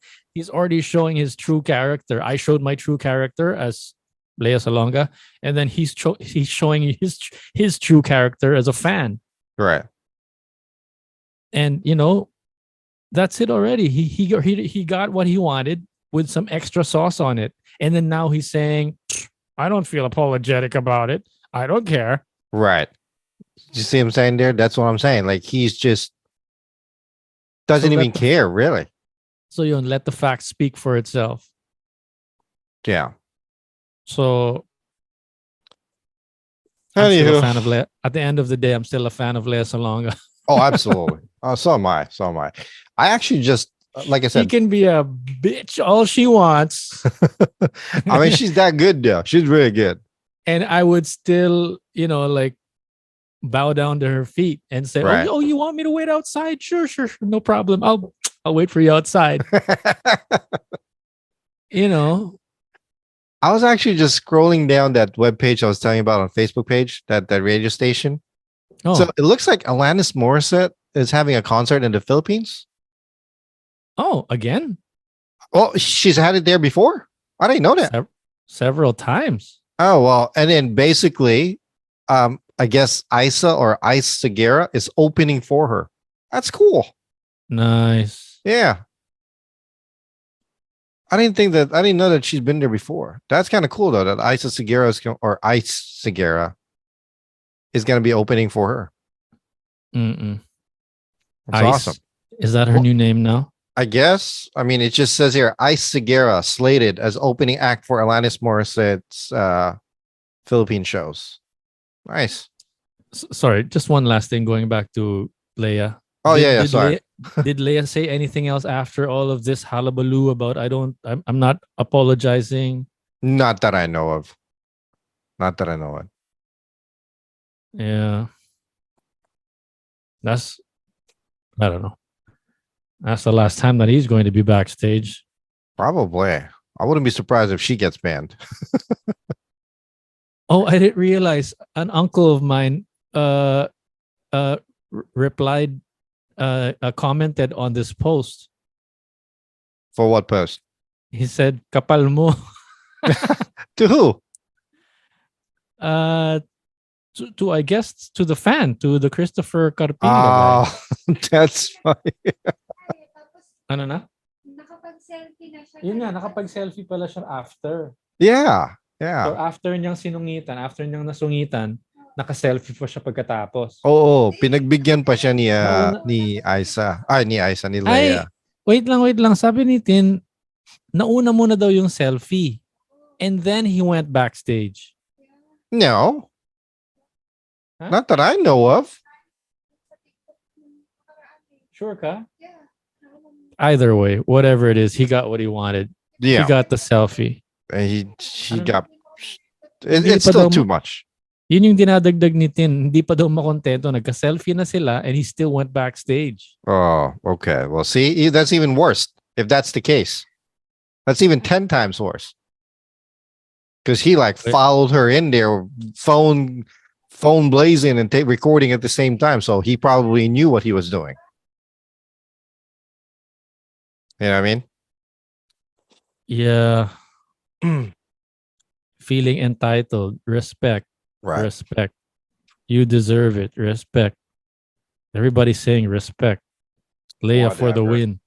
showing his true character. I showed my true character as Leia Salonga, and then he's showing his true character as a fan. Right. And you know, that's it already. He got what he wanted with some extra sauce on it. And then now he's saying, I don't feel apologetic about it. I don't care. Right. You see what I'm saying there? That's what I'm saying. Like he's just doesn't even care, really. So you let the facts speak for itself. Yeah. So I'm still a fan of Leia. At the end of the day, I'm still a fan of Leia Salonga. Oh, absolutely. So am I. I actually just, like I said, she can be a bitch all she wants. I mean, she's that good though. She's really good. And I would still, you know, like bow down to her feet and say, right. oh, you want me to wait outside? Sure. No problem. I'll wait for you outside. You know, I was actually just scrolling down that webpage I was telling you about on Facebook page, that radio station. Oh. So it looks like Alanis Morissette is having a concert in the Philippines. Oh, again? Well, she's had it there before. I didn't know that. Several times. Oh, well. And then basically, I guess Isa or Ice Segura is opening for her. That's cool. Nice. Yeah. I didn't know that she's been there before. That's kind of cool though, that Isa Segura Ice Segura is going to be opening for her. That's awesome. Is that her new name now? I guess. I mean, it just says here, Ice Segura slated as opening act for Alanis Morissette's Philippine shows. Nice. Sorry, just one last thing going back to Leia. Oh, yeah, sorry. Did Leia say anything else after all of this hullabaloo about I'm not apologizing? Not that I know of. Not that I know of. Yeah. I don't know. That's the last time that he's going to be backstage. Probably. I wouldn't be surprised if she gets banned. Oh, I didn't realize an uncle of mine replied commented on this post. For what post? He said, "Kapal mo." To who? To I guess to the fan, to the Christopher Carpinga Oh, guy. that's funny. Ano na? Nakapag-selfie na siya. Yun nga, nakapag-selfie pala siya after. Yeah. So Yeah. after niyang sinungitan, after niyang nasungitan, naka-selfie pa siya pagkatapos. Oo, pinagbigyan pa siya Nauna- ni Aiza. Ay, ni Aiza, ni Ay, Leia. wait lang. Sabi ni Tin, nauna muna daw yung selfie. And then he went backstage. No. Huh? Not that I know of. Sure ka? Yeah. Either way, whatever it is, he got what he wanted. Yeah. He got the selfie. And he Ano got... Hindi It's pa still daw too much. Yun yung dinadagdag ni Tin. Hindi pa daw makontento. Nagka-selfie na sila and he still went backstage. Oh, okay. Well, see, that's even worse if that's the case. That's even 10 times worse. Because he Wait. followed her in there, phone blazing and recording at the same time. So he probably knew what he was doing. You know what I mean? Yeah. Feeling entitled. Respect. Right. Respect. You deserve it. Respect. Everybody's saying respect. Leia for the Whatever. win.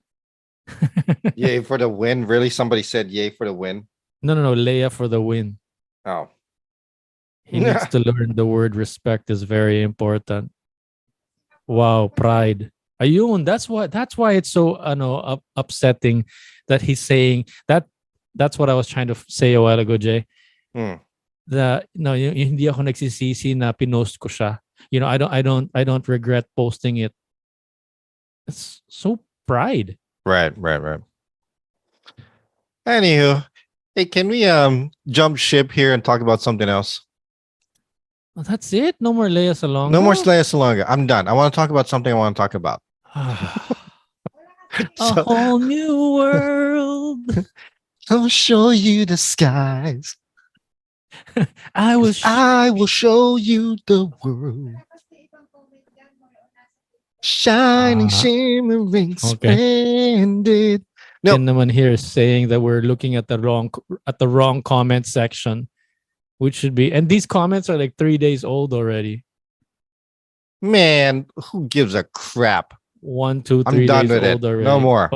Yay for the win. Really? Somebody said yay for the win. No. Leia for the win. Oh. He needs to learn the word respect is very important. Wow, pride. Ayun, that's why it's so upsetting that he's saying that. That's what I was trying to say a while ago, Jay. Hindi ako nagsisisi na pinost ko siya. You know, I don't regret posting it. It's so pride. Right. Anywho, hey, can we jump ship here and talk about something else? Oh, that's it. No more Leia Salonga. No more Leia Salonga. I'm done. I want to talk about something I want to talk about. A whole new world. I'll show you the skies. I will show you the world. Shining, shimmering, splendid. No. Tin naman here is saying that we're looking at the wrong comment section, which should be, and these comments are like 3 days old already. Man, who gives a crap? 1, 2, 3 I'm done days with old it. already. No more.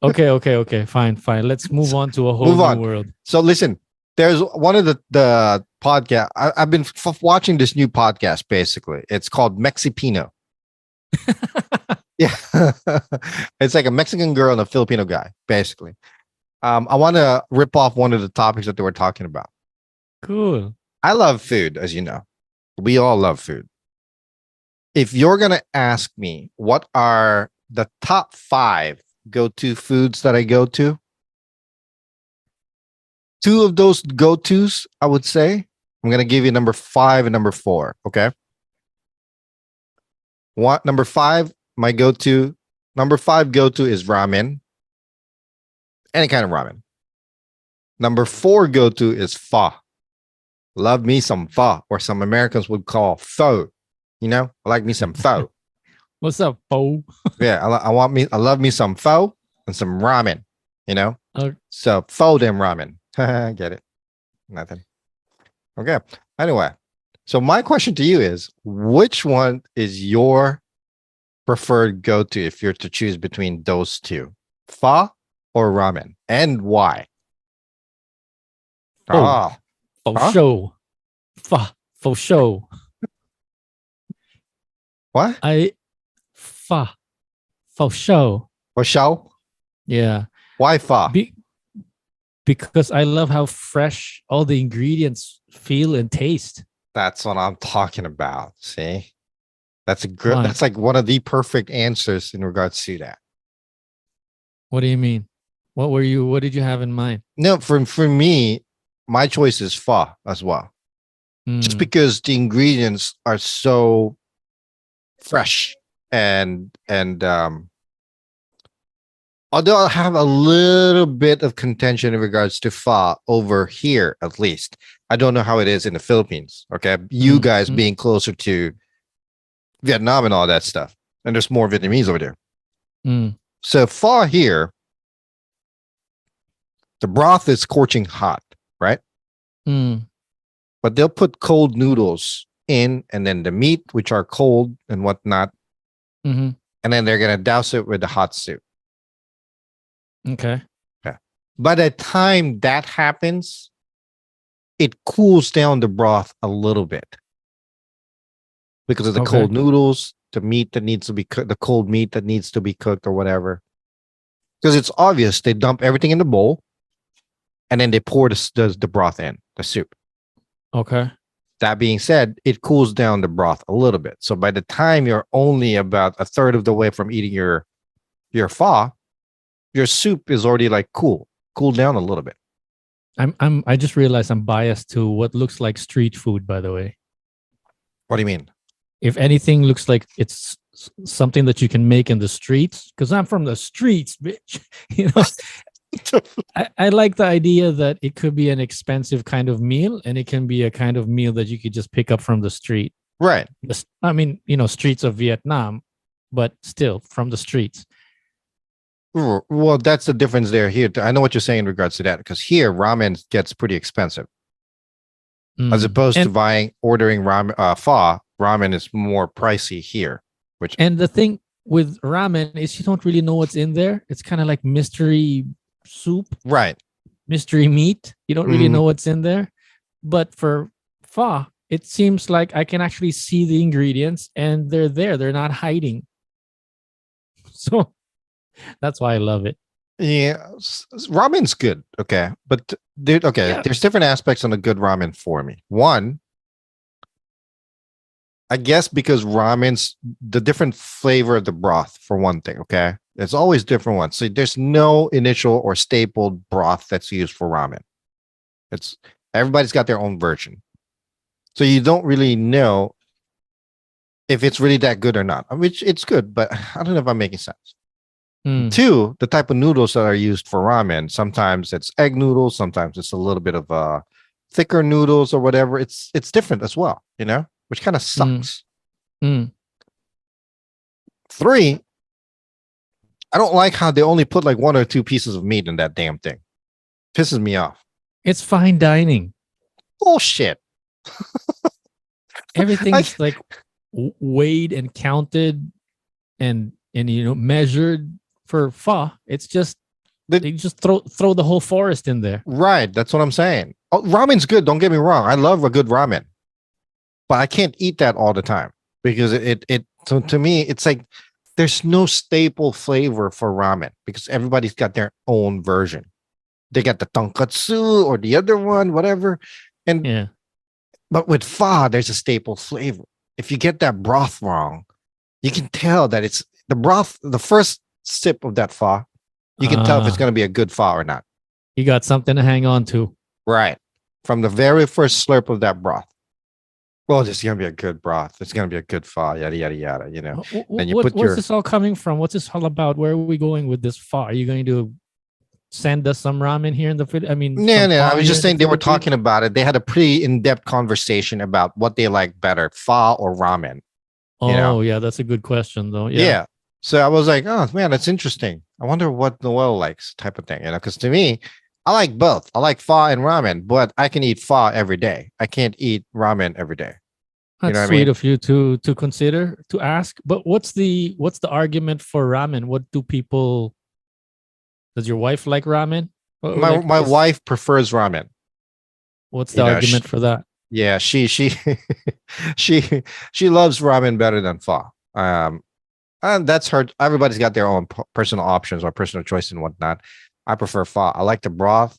Okay. Fine. Let's move on to a whole new world. So listen, there's one of the podcast. I've been watching this new podcast. Basically, it's called Mexipino. Yeah, it's like a Mexican girl and a Filipino guy. Basically, I want to rip off one of the topics that they were talking about. Cool. I love food, as you know. We all love food. If you're gonna ask me what are the top 5 go-to foods that I go to, 2 of those go-tos, I would say, I'm gonna give you number 5 and number 4. Okay. Number 5 go-to is ramen. Any kind of ramen. Number 4 go-to is pho. Love me some pho, or some Americans would call pho. You know, I like me some pho. What's up, Poe? Yeah, I love me some pho and some ramen. You know, so pho them ramen. Get it? Nothing. Okay. Anyway, so my question to you is, which one is your preferred go-to if you're to choose between those two, pho or ramen, and why? Oh, for sure. For sure. What? For sure. For sure? Yeah. Why pho? Because I love how fresh all the ingredients feel and taste. That's what I'm talking about. See, that's a good. Why? That's like one of the perfect answers in regards to that. What do you mean? What did you have in mind? No, for me, my choice is pho as well. Just Mm, because the ingredients are so fresh and although I'll have a little bit of contention in regards to pho over here, at least. I don't know how it is in the Philippines. Okay. You guys mm, being closer to Vietnam and all that stuff. And there's more Vietnamese over there. mm, So pho here, the broth is scorching hot, right? mm, But they'll put cold noodles in and then the meat, which are cold and whatnot. mm-hmm. And then they're going to douse it with the hot soup. Okay. By the time that happens, it cools down the broth a little bit because of the Okay. cold noodles, the meat that needs to be cooked, the cold meat that needs to be cooked or whatever. Because it's obvious they dump everything in the bowl and then they pour the broth in, the soup. Okay. That being said, it cools down the broth a little bit. So by the time you're only about a third of the way from eating your pho, your soup is already like cooled down a little bit. I just realized I'm biased to what looks like street food, by the way. What do you mean? If anything looks like it's something that you can make in the streets, because I'm from the streets, bitch. You know, I like the idea that it could be an expensive kind of meal and it can be a kind of meal that you could just pick up from the street. Right. I mean, you know, streets of Vietnam, but still from the streets. Well, that's the difference there. Here, I know what you're saying in regards to that, because here ramen gets pretty expensive as opposed to ordering ramen. Pho ramen is more pricey here. And the thing with ramen is you don't really know what's in there. It's kind of like mystery soup, right? Mystery meat. You don't really know what's in there. But for pho, it seems like I can actually see the ingredients and they're there. They're not hiding. So that's why I love it. Yeah, ramen's good. Okay, but there's different aspects on a good ramen for me. One, I guess because ramen's the different flavor of the broth for one thing. Okay, there's always different ones. So there's no initial or stapled broth that's used for ramen. It's everybody's got their own version, so you don't really know if it's really that good or not. I mean, it's good, but I don't know if I'm making sense. Two, the type of noodles that are used for ramen. Sometimes it's egg noodles. Sometimes it's a little bit of thicker noodles or whatever. It's different as well, you know, which kind of sucks. Three, I don't like how they only put like one or two pieces of meat in that damn thing. Pisses me off. It's fine dining. Bullshit. Everything's like weighed and counted and you know measured. For pho, it's just they just throw the whole forest in there. Right, that's what I'm saying. Oh, ramen's good. Don't get me wrong. I love a good ramen, but I can't eat that all the time because to me it's like there's no staple flavor for ramen because everybody's got their own version. They got the tonkatsu or the other one, whatever. And but with pho, there's a staple flavor. If you get that broth wrong, you can tell that it's the broth. The first sip of that pho, you can tell if it's going to be a good pho or not. You got something to hang on to. Right. From the very first slurp of that broth. Well, this is going to be a good broth. It's going to be a good pho, yada, yada, yada, you know. And what's this all coming from? What's this all about? Where are we going with this pho? Are you going to send us some ramen here in the I mean, no. I was just saying they were talking about it. They had a pretty in-depth conversation about what they like better, pho or ramen. Oh, you know? Yeah, that's a good question, though. Yeah. So I was like, oh man, that's interesting. I wonder what Noel likes, type of thing, you know, because to me, I like both. I like pho and ramen, but I can eat pho every day. I can't eat ramen every day. That's sweet of you to consider, to ask. But what's the argument for ramen? What do people? Does your wife like ramen? My wife prefers ramen. What's the argument for that? Yeah, she loves ramen better than pho. And that's her. Everybody's got their own personal options or personal choice and whatnot. I prefer pho. I like the broth.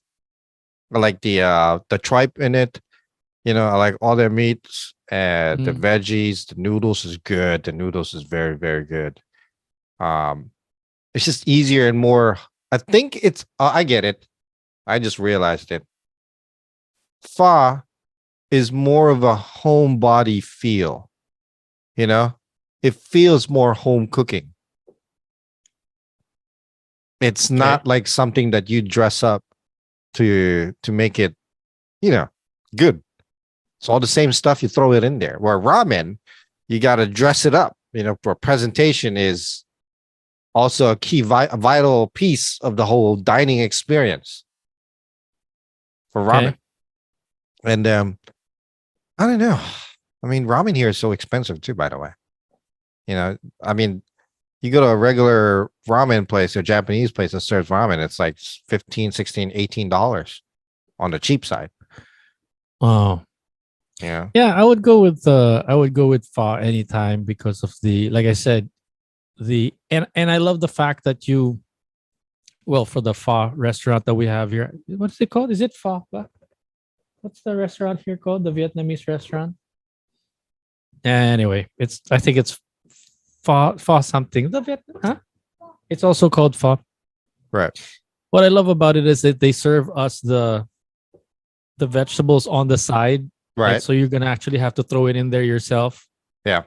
I like the tripe in it. I like all their meats and the Mm. veggies. The noodles is good. The noodles is very, very good. Um, it's just easier and more. I think it's. I get it. I just realized it. Pho is more of a homebody feel. You know, it feels more home cooking. It's Okay. not like something that you dress up to make it, you know, good. It's all the same stuff. You throw it in there. Where ramen, you got to dress it up. For presentation is also a key a vital piece of the whole dining experience for ramen. Okay. And I don't know. I mean, ramen here is so expensive too, by the way. I mean, you go to a regular ramen place or Japanese place that serves ramen, it's like 15, 16, $18 on the cheap side. Oh. Yeah. Yeah, I would go with pho anytime because of the, like I said, and I love the fact that for the pho restaurant that we have here. What's it called? Is it pho? What's the restaurant here called? The Vietnamese restaurant? Anyway, I think it's pho something. It's also called pho. Right. What I love about it is that they serve us the vegetables on the side. Right. Like, so you're gonna actually have to throw it in there yourself. Yeah.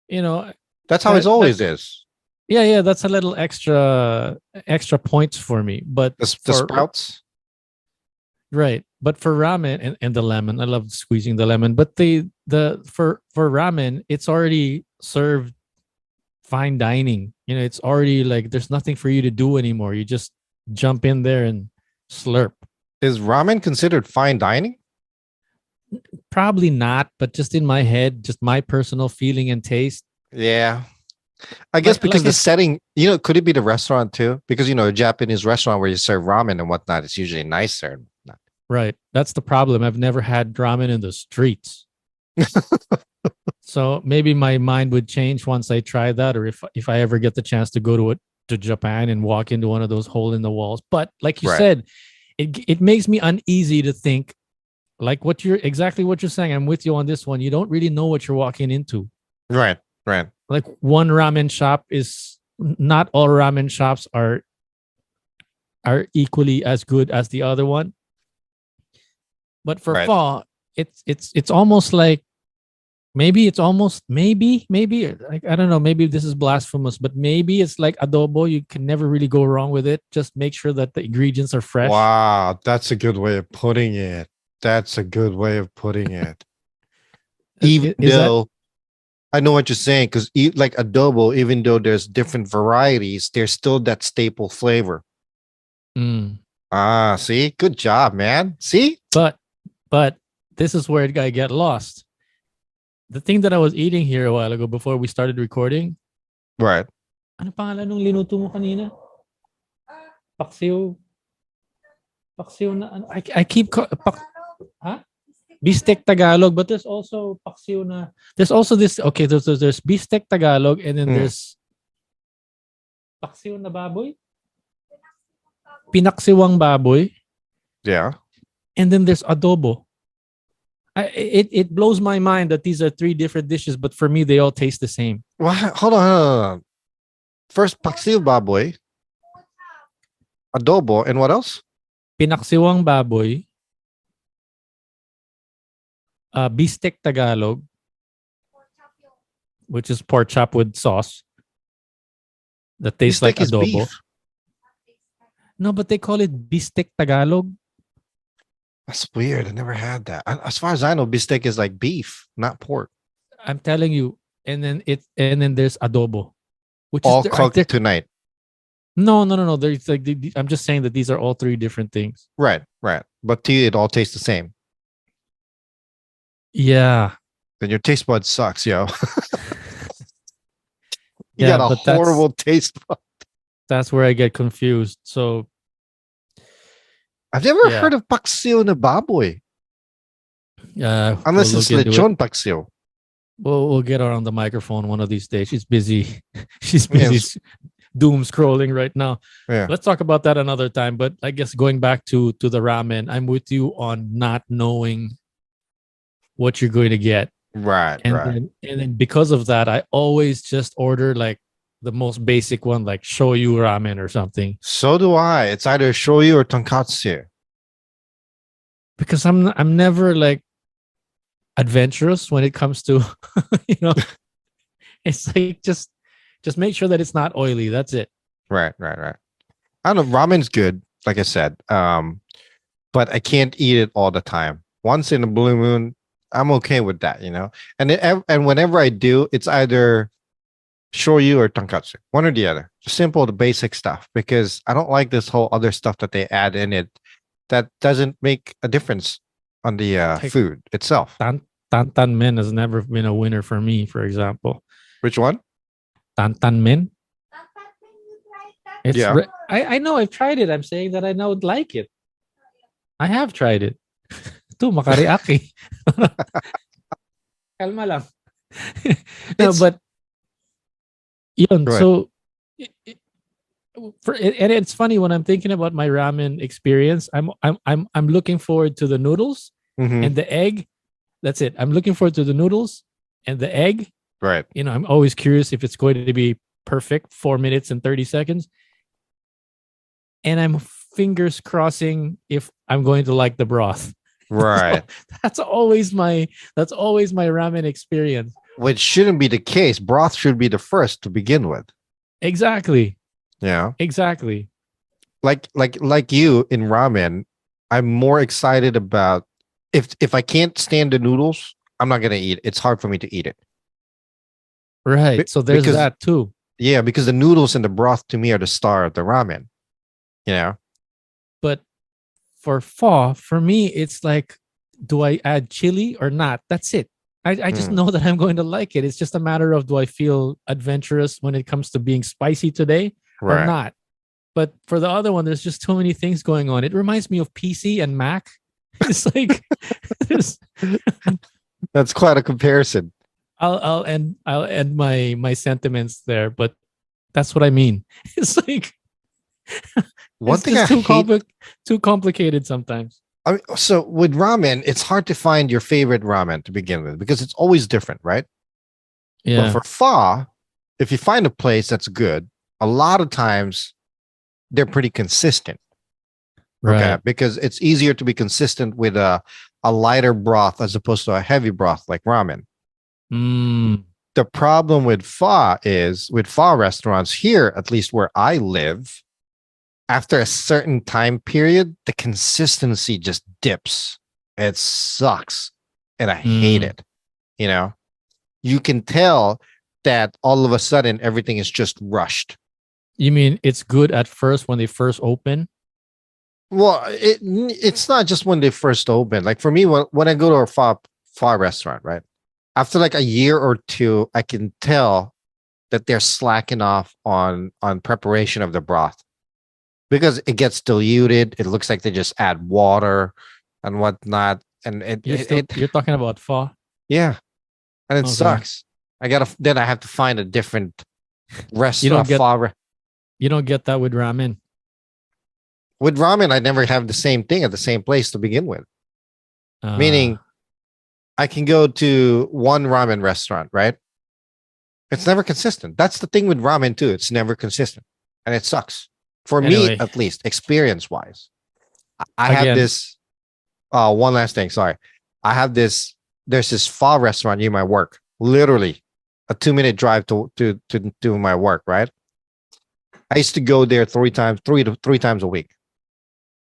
You know, That's how it always is. yeah, that's a little extra points for me. But The for sprouts. right, but for ramen and the lemon, I love squeezing the lemon. But for ramen, it's already served fine dining. It's already like there's nothing for you to do anymore. You just jump in there and slurp. Is ramen considered fine dining? Probably not, but just in my head, just my personal feeling and taste. Yeah. I guess because the setting, could it be the restaurant too? Because, a Japanese restaurant where you serve ramen and whatnot, it's usually nicer. Right. That's the problem. I've never had ramen in the streets. So maybe my mind would change once I try that, or if I ever get the chance to go to Japan and walk into one of those hole in the walls. But like you said, it makes me uneasy to think like exactly what you're saying. I'm with you on this one. You don't really know what you're walking into. Right. Like one ramen shop is not all ramen shops are equally as good as the other one. But for pho, it's almost like maybe like, I don't know, maybe this is blasphemous, but maybe it's like adobo. You can never really go wrong with it. Just make sure that the ingredients are fresh. Wow, that's a good way of putting it. Even though I know what you're saying, because like adobo, even though there's different varieties, there's still that staple flavor. See, good job, man. See, but this is where I get lost. The thing that I was eating here a while ago before we started recording. Right. Ano pangalan nung linuto mo kanina? Paksiw na ano? I keep Bistek Tagalog, but there's also paksiw na. There's also this. Okay, there's Bistek Tagalog, and then there's paksiw na baboy. Pinaksiwang baboy. Yeah. And then there's adobo. It blows my mind that these are three different dishes, but for me, they all taste the same. Well, hold on. First, paksiw baboy, adobo, and what else? Pinaksiwang baboy, bistek Tagalog, which is pork chop with sauce that tastes like adobo. Beef. No, but they call it bistek Tagalog. That's weird. I never had that. As far as I know, bistek is like beef, not pork. I'm telling you. And then there's adobo, which all is cooked tonight. No. There's like I'm just saying that these are all three different things. Right. But to you, it all tastes the same. Yeah. Then your taste bud sucks, yo. You got a horrible taste bud. That's where I get confused. So I've never heard of paksiw na baboy. Unless it's lechon paksiw. We'll get her on the microphone one of these days. She's busy. She's busy doom scrolling right now. Yeah. Let's talk about that another time. But I guess going back to the ramen, I'm with you on not knowing what you're going to get. Right, And right. then because of that, I always just order like the most basic one, like shoyu ramen or something. So do I. It's either shoyu or tonkatsu. Because I'm never like adventurous when it comes to you know, it's like just make sure that it's not oily. That's it. Right, right, right. I don't know. Ramen's good, like I said. But I can't eat it all the time. Once in a blue moon, I'm okay with that, you know. And whenever I do, it's either shoyu or tonkatsu, one or the other. Just simple, the basic stuff. Because I don't like this whole other stuff that they add in it that doesn't make a difference on the Like food itself. Tantan men has never been a winner for me, for example. Which one? Tantan men. It's Yeah. I know I've tried it. I'm saying that I know I'd like it. I have tried it. Ito, makareact eh. Kalma lang. No, It's- but yun, Go ahead. so and it's funny when I'm thinking about my ramen experience. I'm looking forward to the noodles Mhm. and the egg. That's it. I'm looking forward to the noodles and the egg. Right. You know, I'm always curious if it's going to be perfect, 4 minutes and 30 seconds. And I'm fingers crossing if I'm going to like the broth. Right. That's always my ramen experience. Which shouldn't be the case. Broth should be the first to begin with. Exactly. Yeah. Exactly. Like you in ramen, I'm more excited about if I can't stand the noodles, I'm not gonna eat it. It's hard for me to eat it. Right. Be- So there's because- that too. Yeah, because the noodles and the broth to me are the star of the ramen. You know? But for pho, for me, it's like, do I add chili or not? That's it. I just know that I'm going to like it. It's just a matter of, do I feel adventurous when it comes to being spicy today or not? But for the other one, there's just too many things going on. It reminds me of PC and Mac. It's like That's quite a comparison. I'll end my sentiments there, but that's what I mean. It's like One it's thing I just hate, too complicated sometimes. I mean, so with ramen, it's hard to find your favorite ramen to begin with because it's always different, right? But Yeah. for pho, if you find a place that's good, a lot of times they're pretty consistent. Okay, Right. because it's easier to be consistent with a lighter broth as opposed to a heavy broth like ramen. Mm, The problem with pho is with pho restaurants here, at least where I live, after a certain time period, the consistency just dips. It sucks. And I hate Mm. it. You know, you can tell that all of a sudden everything is just rushed. you mean it's good at first when they first open? Well, it's not just when they first open. Like for me, when I go to a pho restaurant, right? After like a year or two, I can tell that they're slacking off on preparation of the broth because it gets diluted. It looks like they just add water and whatnot, and You're talking about pho? yeah, and it Okay. sucks. Then I have to find a different You don't restaurant. get you don't get that with ramen. With ramen, I never have the same thing at the same place to begin with. Meaning, I can go to one ramen restaurant, right? It's never consistent. That's the thing with ramen too. It's never consistent, and it sucks for me, Anyway. at least, experience wise. I have Again. this. One last thing. Sorry, I have this. There's this pho restaurant near my work. Literally, a 2-minute drive to my work. Right. I used to go there three times a week,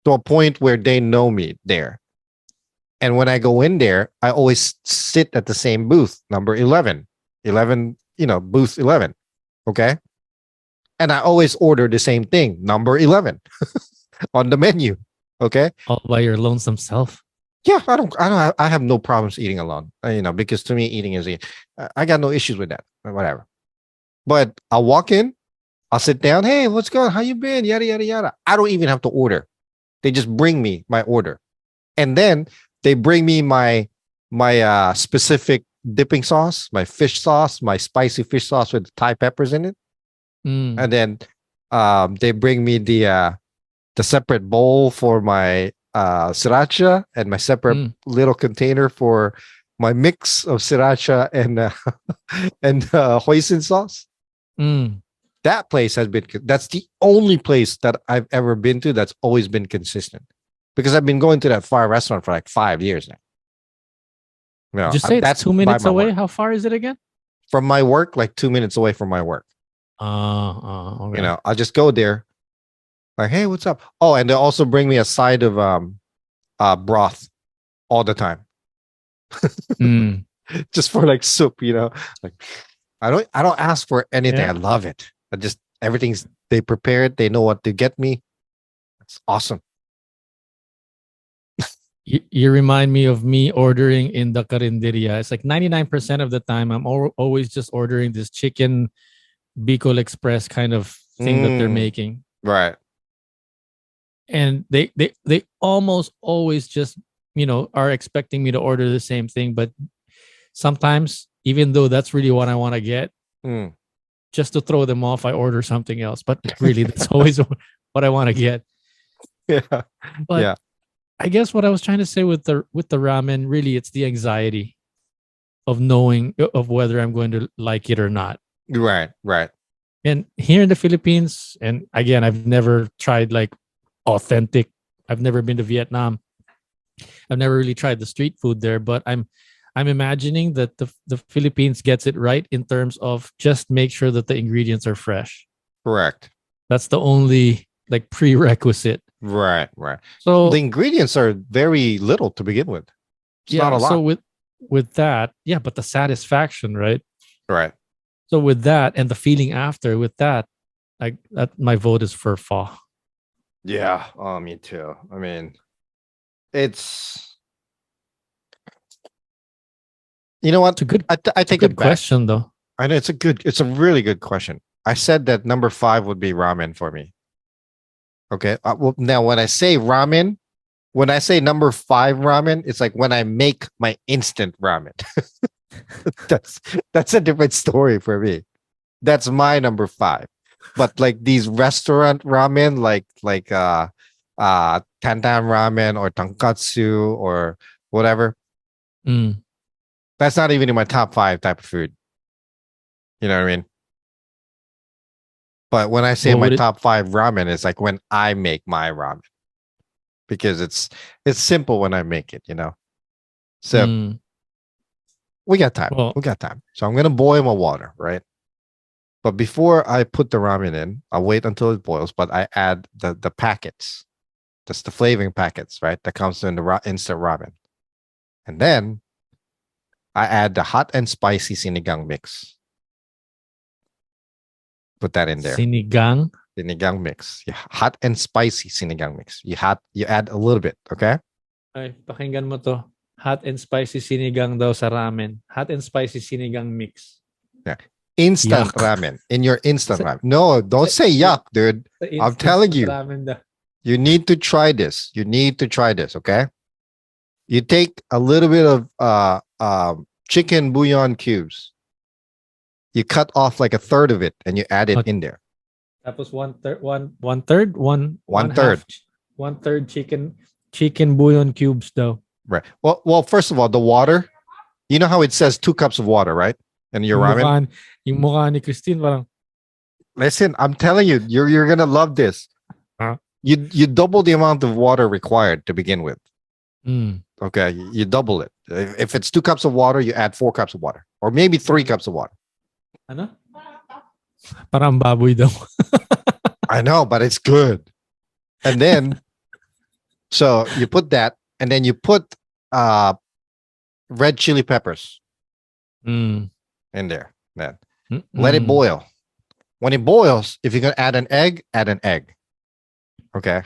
to a point where they know me there. And when I go in there, I always sit at the same booth, number 11, booth 11. Okay. And I always order the same thing, number 11 on the menu. Okay. All by your lonesome self. Yeah. I have no problems eating alone, because to me, eating is, I got no issues with that or whatever. But I'll walk in, I'll sit down. Hey, what's going on? How you been? Yada, yada, yada. I don't even have to order. They just bring me my order. And then they bring me my specific dipping sauce, my fish sauce, my spicy fish sauce with Thai peppers in it. Mm. And then they bring me the separate bowl for my sriracha and my separate Mm. little container for my mix of sriracha and hoisin sauce. Mm. That place has been. That's the only place that I've ever been to that's always been consistent. Because I've been going to that fire restaurant for like 5 years now. You know, Did you say it's that's 2 minutes by my away? work. How far is it again? From my work, like 2 minutes away from my work. Okay. You know, I'll just go there. Like, hey, what's up? Oh, and they also bring me a side of broth all the time. Mm. Just for like soup, you know. Like I don't ask for anything. Yeah. I love it. I just everything's they prepare it, they know what to get me. It's awesome. You remind me of me ordering in the carinderia. It's like 99% of the time, I'm always just ordering this chicken Bicol Express kind of thing that they're Mm. making. Right. And they almost always just, are expecting me to order the same thing. But sometimes, even though that's really what I want to get, Mm. just to throw them off, I order something else. But really, that's always what I want to get. Yeah. But Yeah. I guess what I was trying to say with the ramen, really, it's the anxiety of knowing of whether I'm going to like it or not. Right. Right. And here in the Philippines, and again, I've never tried like authentic. I've never been to Vietnam. I've never really tried the street food there, but I'm imagining that the Philippines gets it right in terms of just make sure that the ingredients are fresh. Correct. That's the only like prerequisite. Right. Right. So The ingredients are very little to begin with. It's not a lot. So with that, yeah, but the satisfaction, right? Right. So with that and the feeling after, with that, my vote is for pho. Yeah. Oh, me too. I mean, it's you know what? It's a good, I take good it back. question though. I know it's a really good question. I said that number 5 would be ramen for me. Okay. Well, now when I say ramen, when I say number 5 ramen, it's like when I make my instant ramen. that's a different story for me. That's my number 5. But like these restaurant ramen, like tantan ramen or tonkatsu or whatever, Mm. that's not even in my top 5 type of food. You know what I mean? But when I say What my would it- top 5 ramen, it's like when I make my ramen. Because it's simple when I make it, you know. So Mm. we got time. Well, We got time. So I'm gonna boil my water, right? But before I put the ramen in, I'll wait until it boils. But I add the packets, that's the flavoring packets, right? That comes in the instant ramen, and then I add the hot and spicy sinigang mix. Put that in there. sinigang. Sinigang mix. Yeah, hot and spicy sinigang mix. You add a little bit, okay? Ay, pakinggan mo to. Hot and spicy sinigang daw sa ramen. Hot and spicy sinigang mix. Yeah. Instant Yuck. ramen. In your instant Sa- ramen. No, don't say yuck, dude. Sa I'm telling you. Ramen daw. You need to try this. You need to try this, okay? You take a little bit of chicken bouillon cubes. You cut off like a third of it and you add it in there. Tapos one third chicken bouillon cubes daw. Right. Well, first of all, the water. You know how it says 2 cups of water, right? And your ramen. Yung mukha ni Christine parang Listen, I'm telling you, you're gonna love this. Huh? You double the amount of water required to begin with. mm. Okay, you double it. If it's 2 cups of water, you add 4 cups of water, or maybe 3 cups of water. Ano? Parang baboy daw. I know, but it's good. And then, so you put that, and then you put red chili peppers Mm. in there. Then Mm-mm. let it boil. When it boils, if you're gonna add an egg, add an egg. Okay.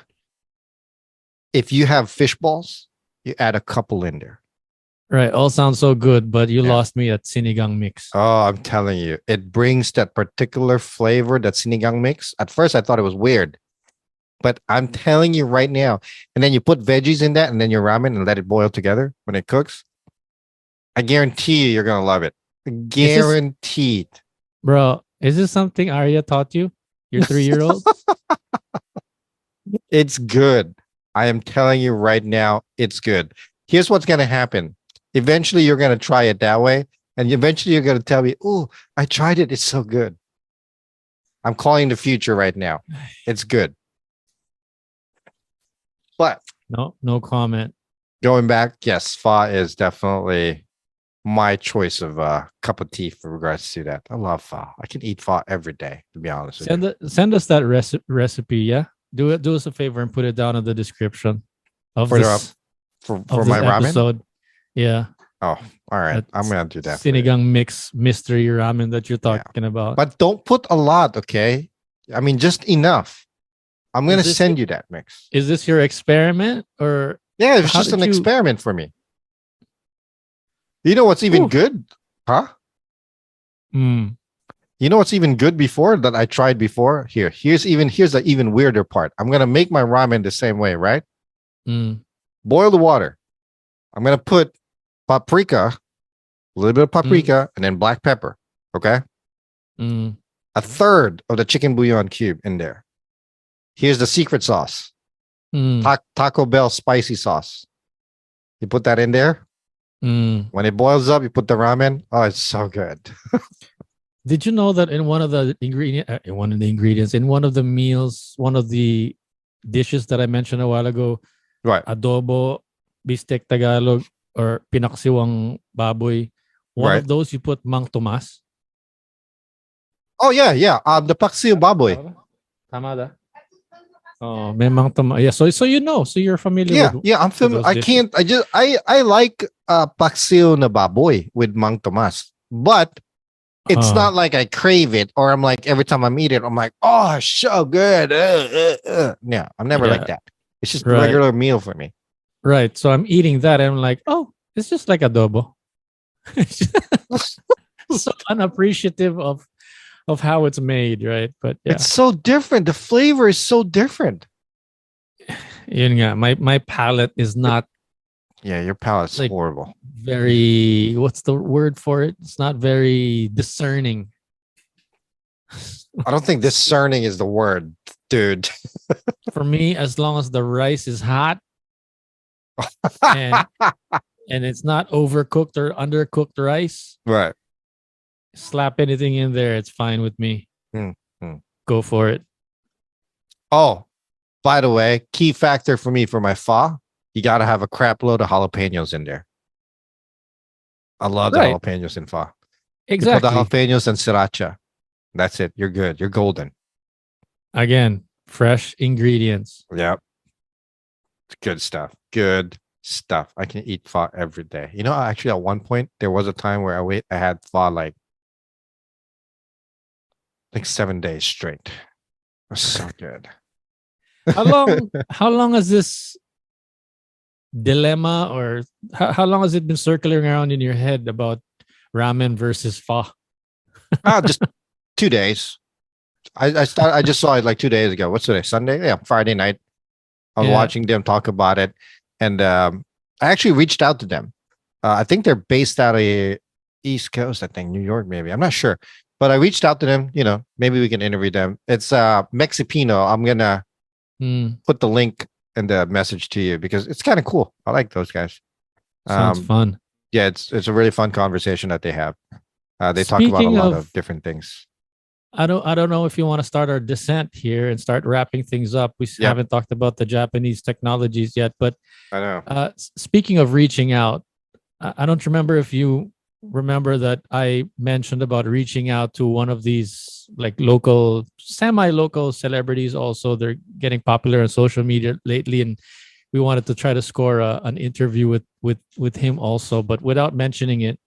If you have fish balls, you add a couple in there. Right, all sounds so good, but you Yeah. lost me at sinigang mix. Oh, I'm telling you, it brings that particular flavor, that sinigang mix. At first, I thought it was weird, but I'm telling you right now. And then you put veggies in that, and then your ramen, and let it boil together when it cooks. I guarantee you're gonna love it. Guaranteed. Bro, is this something Arya taught you? Your 3-year-old? It's good. I am telling you right now, it's good. Here's what's gonna happen. Eventually, you're gonna try it that way, and eventually, you're gonna tell me, "Oh, I tried it. It's so good." I'm calling the future right now. It's good. But No comment. going back, yes, pho is definitely my choice of cup of tea for regards to that. I love pho. I can eat pho every day, to be honest with you. Send us that recipe, yeah. Do us a favor and put it down in the description of For the this for of my this ramen. episode. Yeah, Oh, all right. that I'm gonna do that. For you. sinigang mix mystery ramen that you're talking about. But don't put a lot, okay? I mean, just enough. I'm Is gonna this send you that mix. Is this your experiment or Yeah, it was how just did an you- experiment for me. You know what's even Ooh. good? Huh? Mm, You know what's even good before that I tried before? Here's the even weirder part. I'm gonna make my ramen the same way, right? mm, Boil the water. I'm gonna put paprika, a little bit of paprika, and then black pepper. Okay. mm, A third of the chicken bouillon cube in there. Here's the secret sauce. mm, Taco Bell spicy sauce. You put that in there. mm. When it boils up, you put the ramen. Oh, it's so good. Did you know that in one of the ingredients, in one of the meals, one of the dishes that I mentioned a while ago, Right. adobo, bistek Tagalog, or pinaksiwang baboy, one Right. of those you put mang tomas. Oh yeah, yeah. The paksiw baboy. Tama da? Oh, may mang tomas. Yeah, so you're familiar Yeah, with yeah. I'm familiar. those I dishes. can't. I like paksiw na baboy with mang tomas, but it's not like I crave it or I'm like every time I eat it, I'm like, oh, so good. No, I'm never like Yeah. that. It's just a Right. regular meal for me. Right. So I'm eating that and I'm like, oh, it's just like adobo. So unappreciative of how it's made, right? But yeah, It's so different. The flavor is so different. yun nga, my palate is not Yeah, your palate's Like- horrible. very, what's the word for it? It's not very discerning. I don't think discerning is the word, dude. For me, as long as the rice is hot and it's not overcooked or undercooked rice, Right. slap anything in there, it's fine with me. Hmm, hmm. Go for it. Oh, by the way, key factor for me for my pho, you got to have a crap load of jalapenos in there. I love the Right. jalapenos in pho. Exactly. You put the jalapenos and sriracha. That's it. You're good. You're golden. Again, fresh ingredients. Yep. Good stuff. Good stuff. I can eat pho every day. You know, actually, at one point, there was a time where I had pho like 7 days straight. It was so good. How long has this dilemma or how long has it been circling around in your head about ramen versus pho? Just 2 days. I just saw it like 2 days ago. What's today? Sunday? Yeah, Friday night. I was Yeah. watching them talk about it, and I actually reached out to them. I think they're based out of East Coast. I think New York, maybe. I'm not sure, but I reached out to them. You know, maybe we can interview them. It's Mexipino. I'm gonna Hmm, put the link in the message to you because it's kind of cool. I like those guys. sounds fun. Yeah, it's a really fun conversation that they have. They talk about a Speaking lot of- of different things. I don't know if you want to start our descent here and start wrapping things up. We Yeah. haven't talked about the Japanese technologies yet, but I know. speaking of reaching out, I don't remember if you remember that I mentioned about reaching out to one of these like local, semi-local celebrities. Also, they're getting popular on social media lately, and we wanted to try to score an interview with him also. But without mentioning it,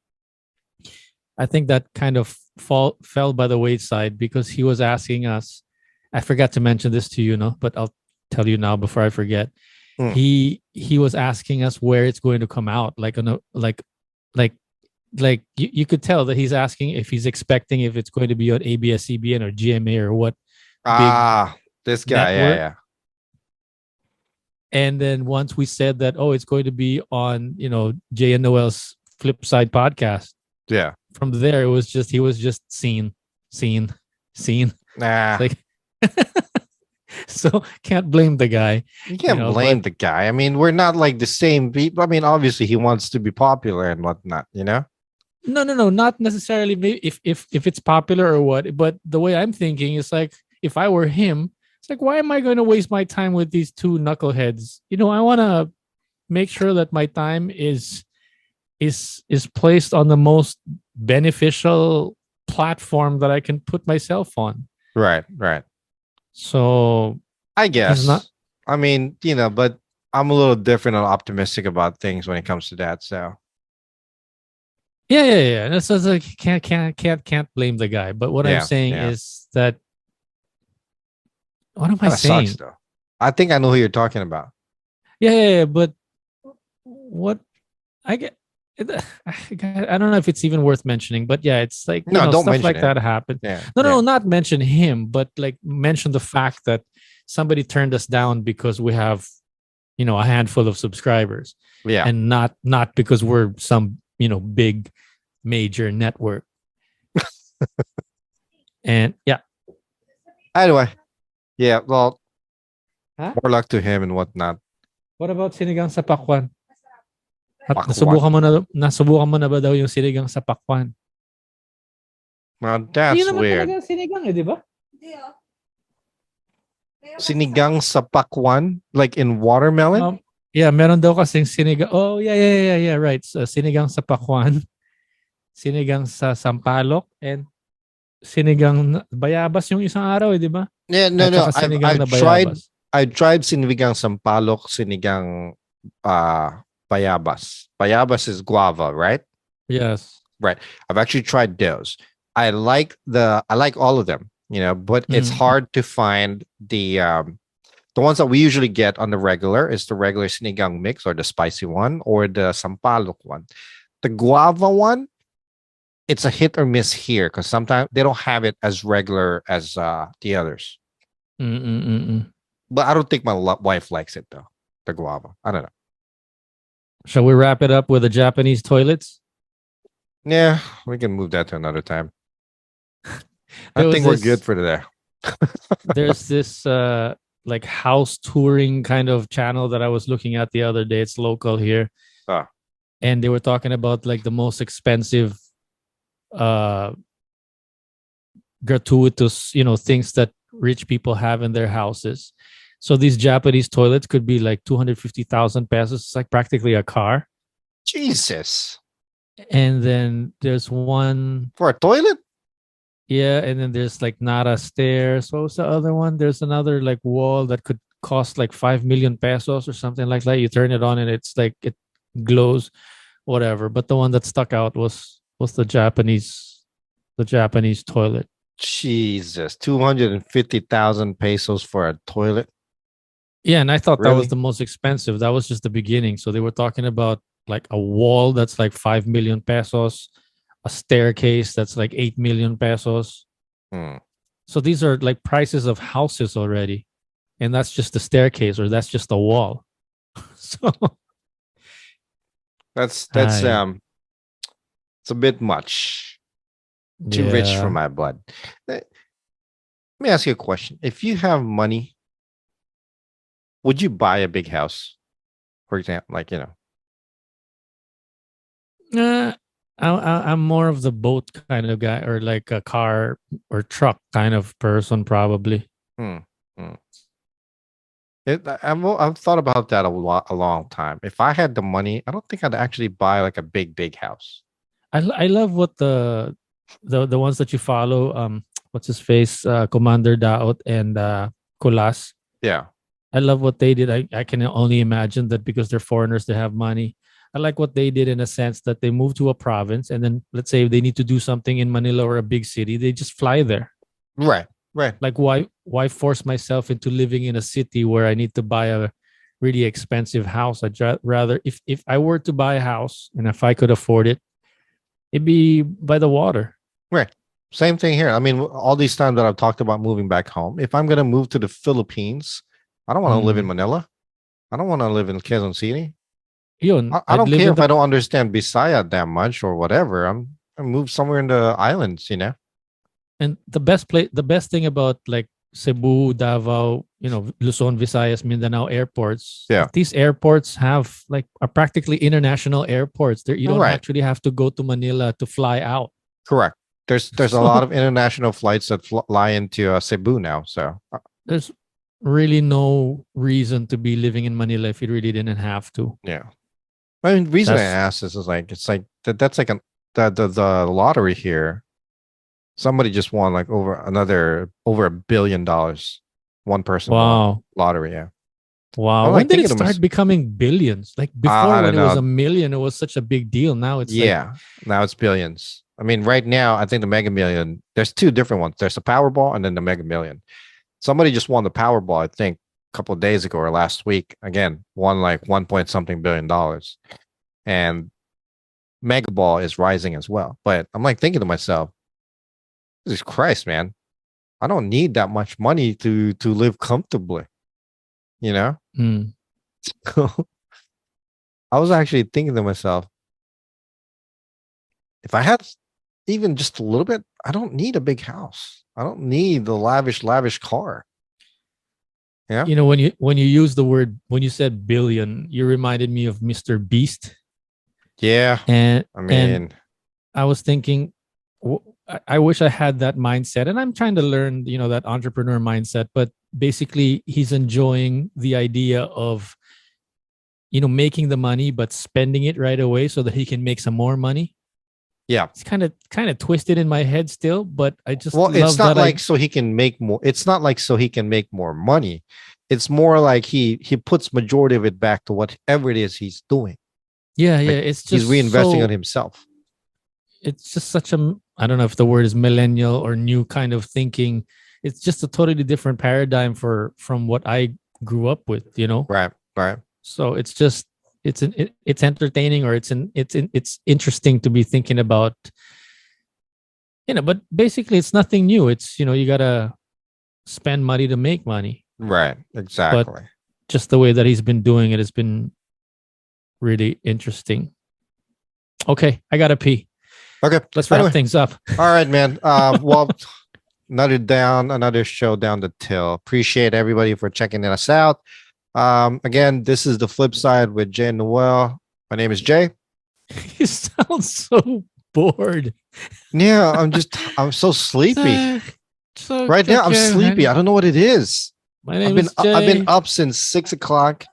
I think that kind of fell by the wayside because he was asking us. I forgot to mention this to you, but I'll tell you now before I forget. Hmm. He was asking us where it's going to come out, like on a like you could tell that he's asking if he's expecting if it's going to be on ABS-CBN or GMA or what. This guy. network. Yeah. And then once we said that, oh, it's going to be on, Jay and Noel's FlipSide podcast. Yeah. From there, he was just seen. Nah. Like So can't blame the guy. You can't know, blame but- the guy. I mean, we're not like the same people. I mean, obviously he wants to be popular and whatnot, you know? No, not necessarily. Maybe if it's popular or what. But the way I'm thinking is like, if I were him, it's like, why am I going to waste my time with these two knuckleheads? You know, I want to make sure that my time is placed on the most beneficial platform that I can put myself on. Right, right. So I guess. not- I mean, you know, but I'm a little different and optimistic about things when it comes to that. So yeah. That's just like can't blame the guy. But what I'm Yeah, saying yeah. is that what am I kind of saying? sucks though. I think I know who you're talking about. Yeah, but what I get, I don't know if it's even worth mentioning, but yeah, it's like No, don't stuff mention like it. that happened. Yeah. No, yeah. not mention him, but like mention the fact that somebody turned us down because we have, a handful of subscribers, Yeah. and not because we're some big major network. And yeah, Anyway, yeah, well, Huh? more luck to him and whatnot. what about sinigang sa pakwan? At Pakwan. nasubukan mo na ba daw yung sinigang sa pakwan? Now that's Yun naman weird. talaga sinigang di ba? Hindi oh. Pero Sinigang sa pakwan, like in watermelon. Yeah, meron daw kasing sinigang. Oh, yeah, right. So, sinigang sa pakwan, sinigang sa sampalok, and sinigang bayabas yung isang araw, di ba? Yeah, no, At no. saka sinigang na I've bayabas. tried sinigang sampalok, sinigang bayabas. Bayabas is guava, right? Yes. I've actually tried those. I like all of them, but it's Mm. hard to find the ones that we usually get on the regular is the regular sinigang mix or the spicy one or the sampalok one. The guava one, it's a hit or miss here because sometimes they don't have it as regular as the others. But I don't think my wife likes it though. The guava. I don't know. Shall we wrap it up with the Japanese toilets? Yeah, we can move that to another time. There I was think we're this- good for today. There's this like house touring kind of channel that I was looking at the other day. It's local here. Ah. And they were talking about like the most expensive gratuitous, things that rich people have in their houses. So these Japanese toilets could be like 250,000 pesos. It's like practically a car. Jesus. And then there's one, For a toilet? yeah, and then there's like Nara stairs. What was the other one? There's another like wall that could cost like 5 million pesos or something like that. You turn it on and it's like it glows, whatever. But the one that stuck out was the Japanese toilet. Jesus. 250,000 pesos for a toilet. Yeah, and I thought that was Really? the most expensive. That was just the beginning. So they were talking about like a wall that's like 5 million pesos, a staircase that's like 8 million pesos. Hmm. So these are like prices of houses already. And that's just the staircase or that's just a wall. So That's Aye. it's a bit much. Too rich yeah. for my blood. Let me ask you a question. If you have money, would you buy a big house? For example, I'm more of the boat kind of guy or like a car or truck kind of person, probably. I've thought about that a long time. If I had the money, I don't think I'd actually buy like a big house. I love what the ones that you follow. What's his face? Commander Daot and Kulas. Yeah. I love what they did. I can only imagine that because they're foreigners, they have money. I like what they did in a sense that they moved to a province and then let's say if they need to do something in Manila or a big city, they just fly there. Right. Like why force myself into living in a city where I need to buy a really expensive house? I'd rather if I were to buy a house and if I could afford it, it'd be by the water. Right. Same thing here. I mean, all these times that I've talked about moving back home, if I'm going to move to the Philippines, I don't want to live in Manila. I don't want to live in Quezon City. Yun, I don't care if I don't understand Bisaya that much or whatever. I move somewhere in the islands, And the best thing about like Cebu, Davao, Luzon, Visayas, Mindanao airports. Yeah. These airports are practically international airports. There, you don't Right. actually have to go to Manila to fly out. Correct. There's a So- lot of international flights that fly into Cebu now. So There's really no reason to be living in Manila if you really didn't have to. yeah. I mean, the reason I That's- asked this is like it's like that's like the lottery here. Somebody just won like over $1 billion. One person won Wow. lottery. Yeah. Wow. I'm When like did it thinking to start becoming billions? Like I before, when don't it was know. a million, it was such a big deal. Now it's like, Yeah. Now it's billions. I mean, right now, I think the Mega Million. There's two different ones. There's the Powerball and then the Mega Million. Somebody just won the Powerball, I think, a couple of days ago or last week. Again, won like 1 point something billion dollars, and Mega Ball is rising as well. But I'm like thinking to myself, Jesus Christ, man, I don't need that much money to live comfortably. You know, hmm. I was actually thinking to myself, if I had even just a little bit, I don't need a big house. I don't need the lavish car. Yeah. When you use the word, when you said billion, you reminded me of Mr. Beast. Yeah. And I mean, I was thinking, I wish I had that mindset, and I'm trying to learn, that entrepreneur mindset. But basically, he's enjoying the idea of, making the money but spending it right away so that he can make some more money. yeah. It's kind of twisted in my head still, but I just Well, love it's not that like so he can make more. It's not like so he can make more money. It's more like he puts majority of it back to whatever it is he's doing. yeah, Like, it's he's just reinvesting so, on himself. it's just such a, I don't know if the word is millennial or new kind of thinking. It's just a totally different paradigm from what I grew up with, Right. Right. So it's just it's entertaining, or it's interesting to be thinking about, but basically it's nothing new. It's, you gotta spend money to make money. Right. Exactly. Just the way that he's been doing it has been really interesting. Okay, I gotta pee. Okay. Let's wrap Anyway. things up. All right, man. Well, another show down the till. Appreciate everybody for checking us out. Again, this is the Flip Side with Jay and Noel. My name is Jay. You sound so bored. Yeah, I'm so sleepy. So Right now, I'm okay, sleepy. I don't know what it is. My name is Jay. I've been up since 6 o'clock.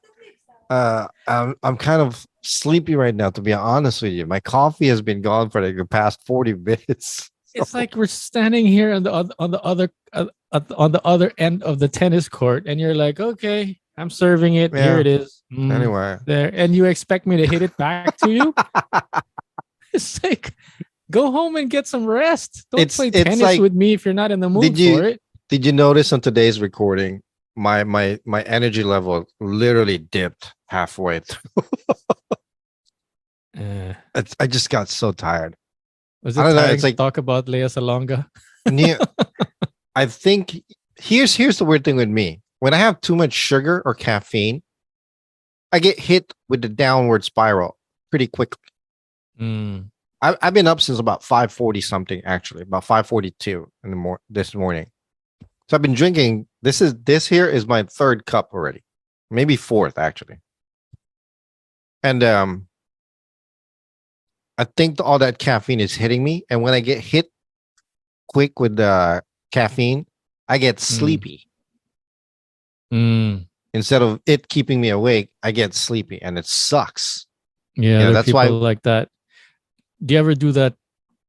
I'm kind of sleepy right now, to be honest with you. My coffee has been gone for like the past 40 minutes. It's like we're standing here on the other end of the tennis court, and you're like, okay, I'm serving it. Yeah. Here it is. Anyway, There, and you expect me to hit it back to you? It's like, go home and get some rest. Don't play it's tennis like- with me if you're not in the mood Did you- for it. did you notice on today's recording, my energy level literally dipped halfway through? I just got so tired. Was I it don't know, tiring it's to like- talk about Lea Salonga? Yeah, I think here's the weird thing with me. When I have too much sugar or caffeine, I get hit with the downward spiral pretty quickly. Mm. I've been up since about 5:40 something, actually, about 5:42 in the this morning. So I've been drinking. This here is my third cup already, maybe fourth actually. And I think all that caffeine is hitting me, and when I get hit quick with the caffeine, I get sleepy. Mm. Instead of it keeping me awake, I get sleepy, and it sucks. Yeah, Yeah, there are that's people why- like that. Do you ever do that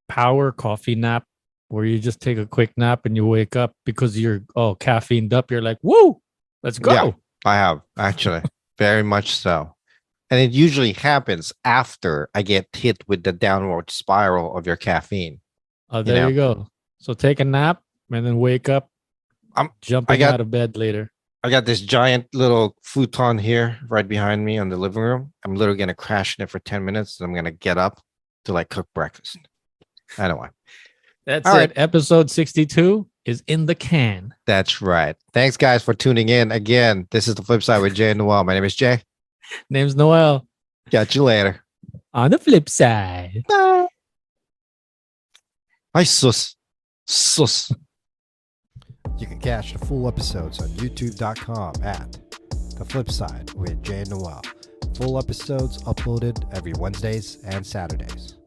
power coffee nap where you just take a quick nap and you wake up because you're all caffeined up? You're like, woo, let's go. Yeah. I have actually very much so. And it usually happens after I get hit with the downward spiral of your caffeine. Oh, there know. you go. So take a nap and then wake up. I'm- jumping got- out of bed later. I got this giant little futon here right behind me on the living room. I'm literally going to crash in it for 10 minutes. And I'm going to get up to like cook breakfast. Anyway, That's All it. right. Episode 62 is in the can. that's right. Thanks, guys, for tuning in. Again, this is the Flip Side with Jay and Noel. My name is Jay. Name's Noel. Catch you later. On the flip side. Hi, sus. Sus. You can catch the full episodes on youtube.com at The FlipSide with Jay and Noel. Full episodes uploaded every Wednesdays and Saturdays.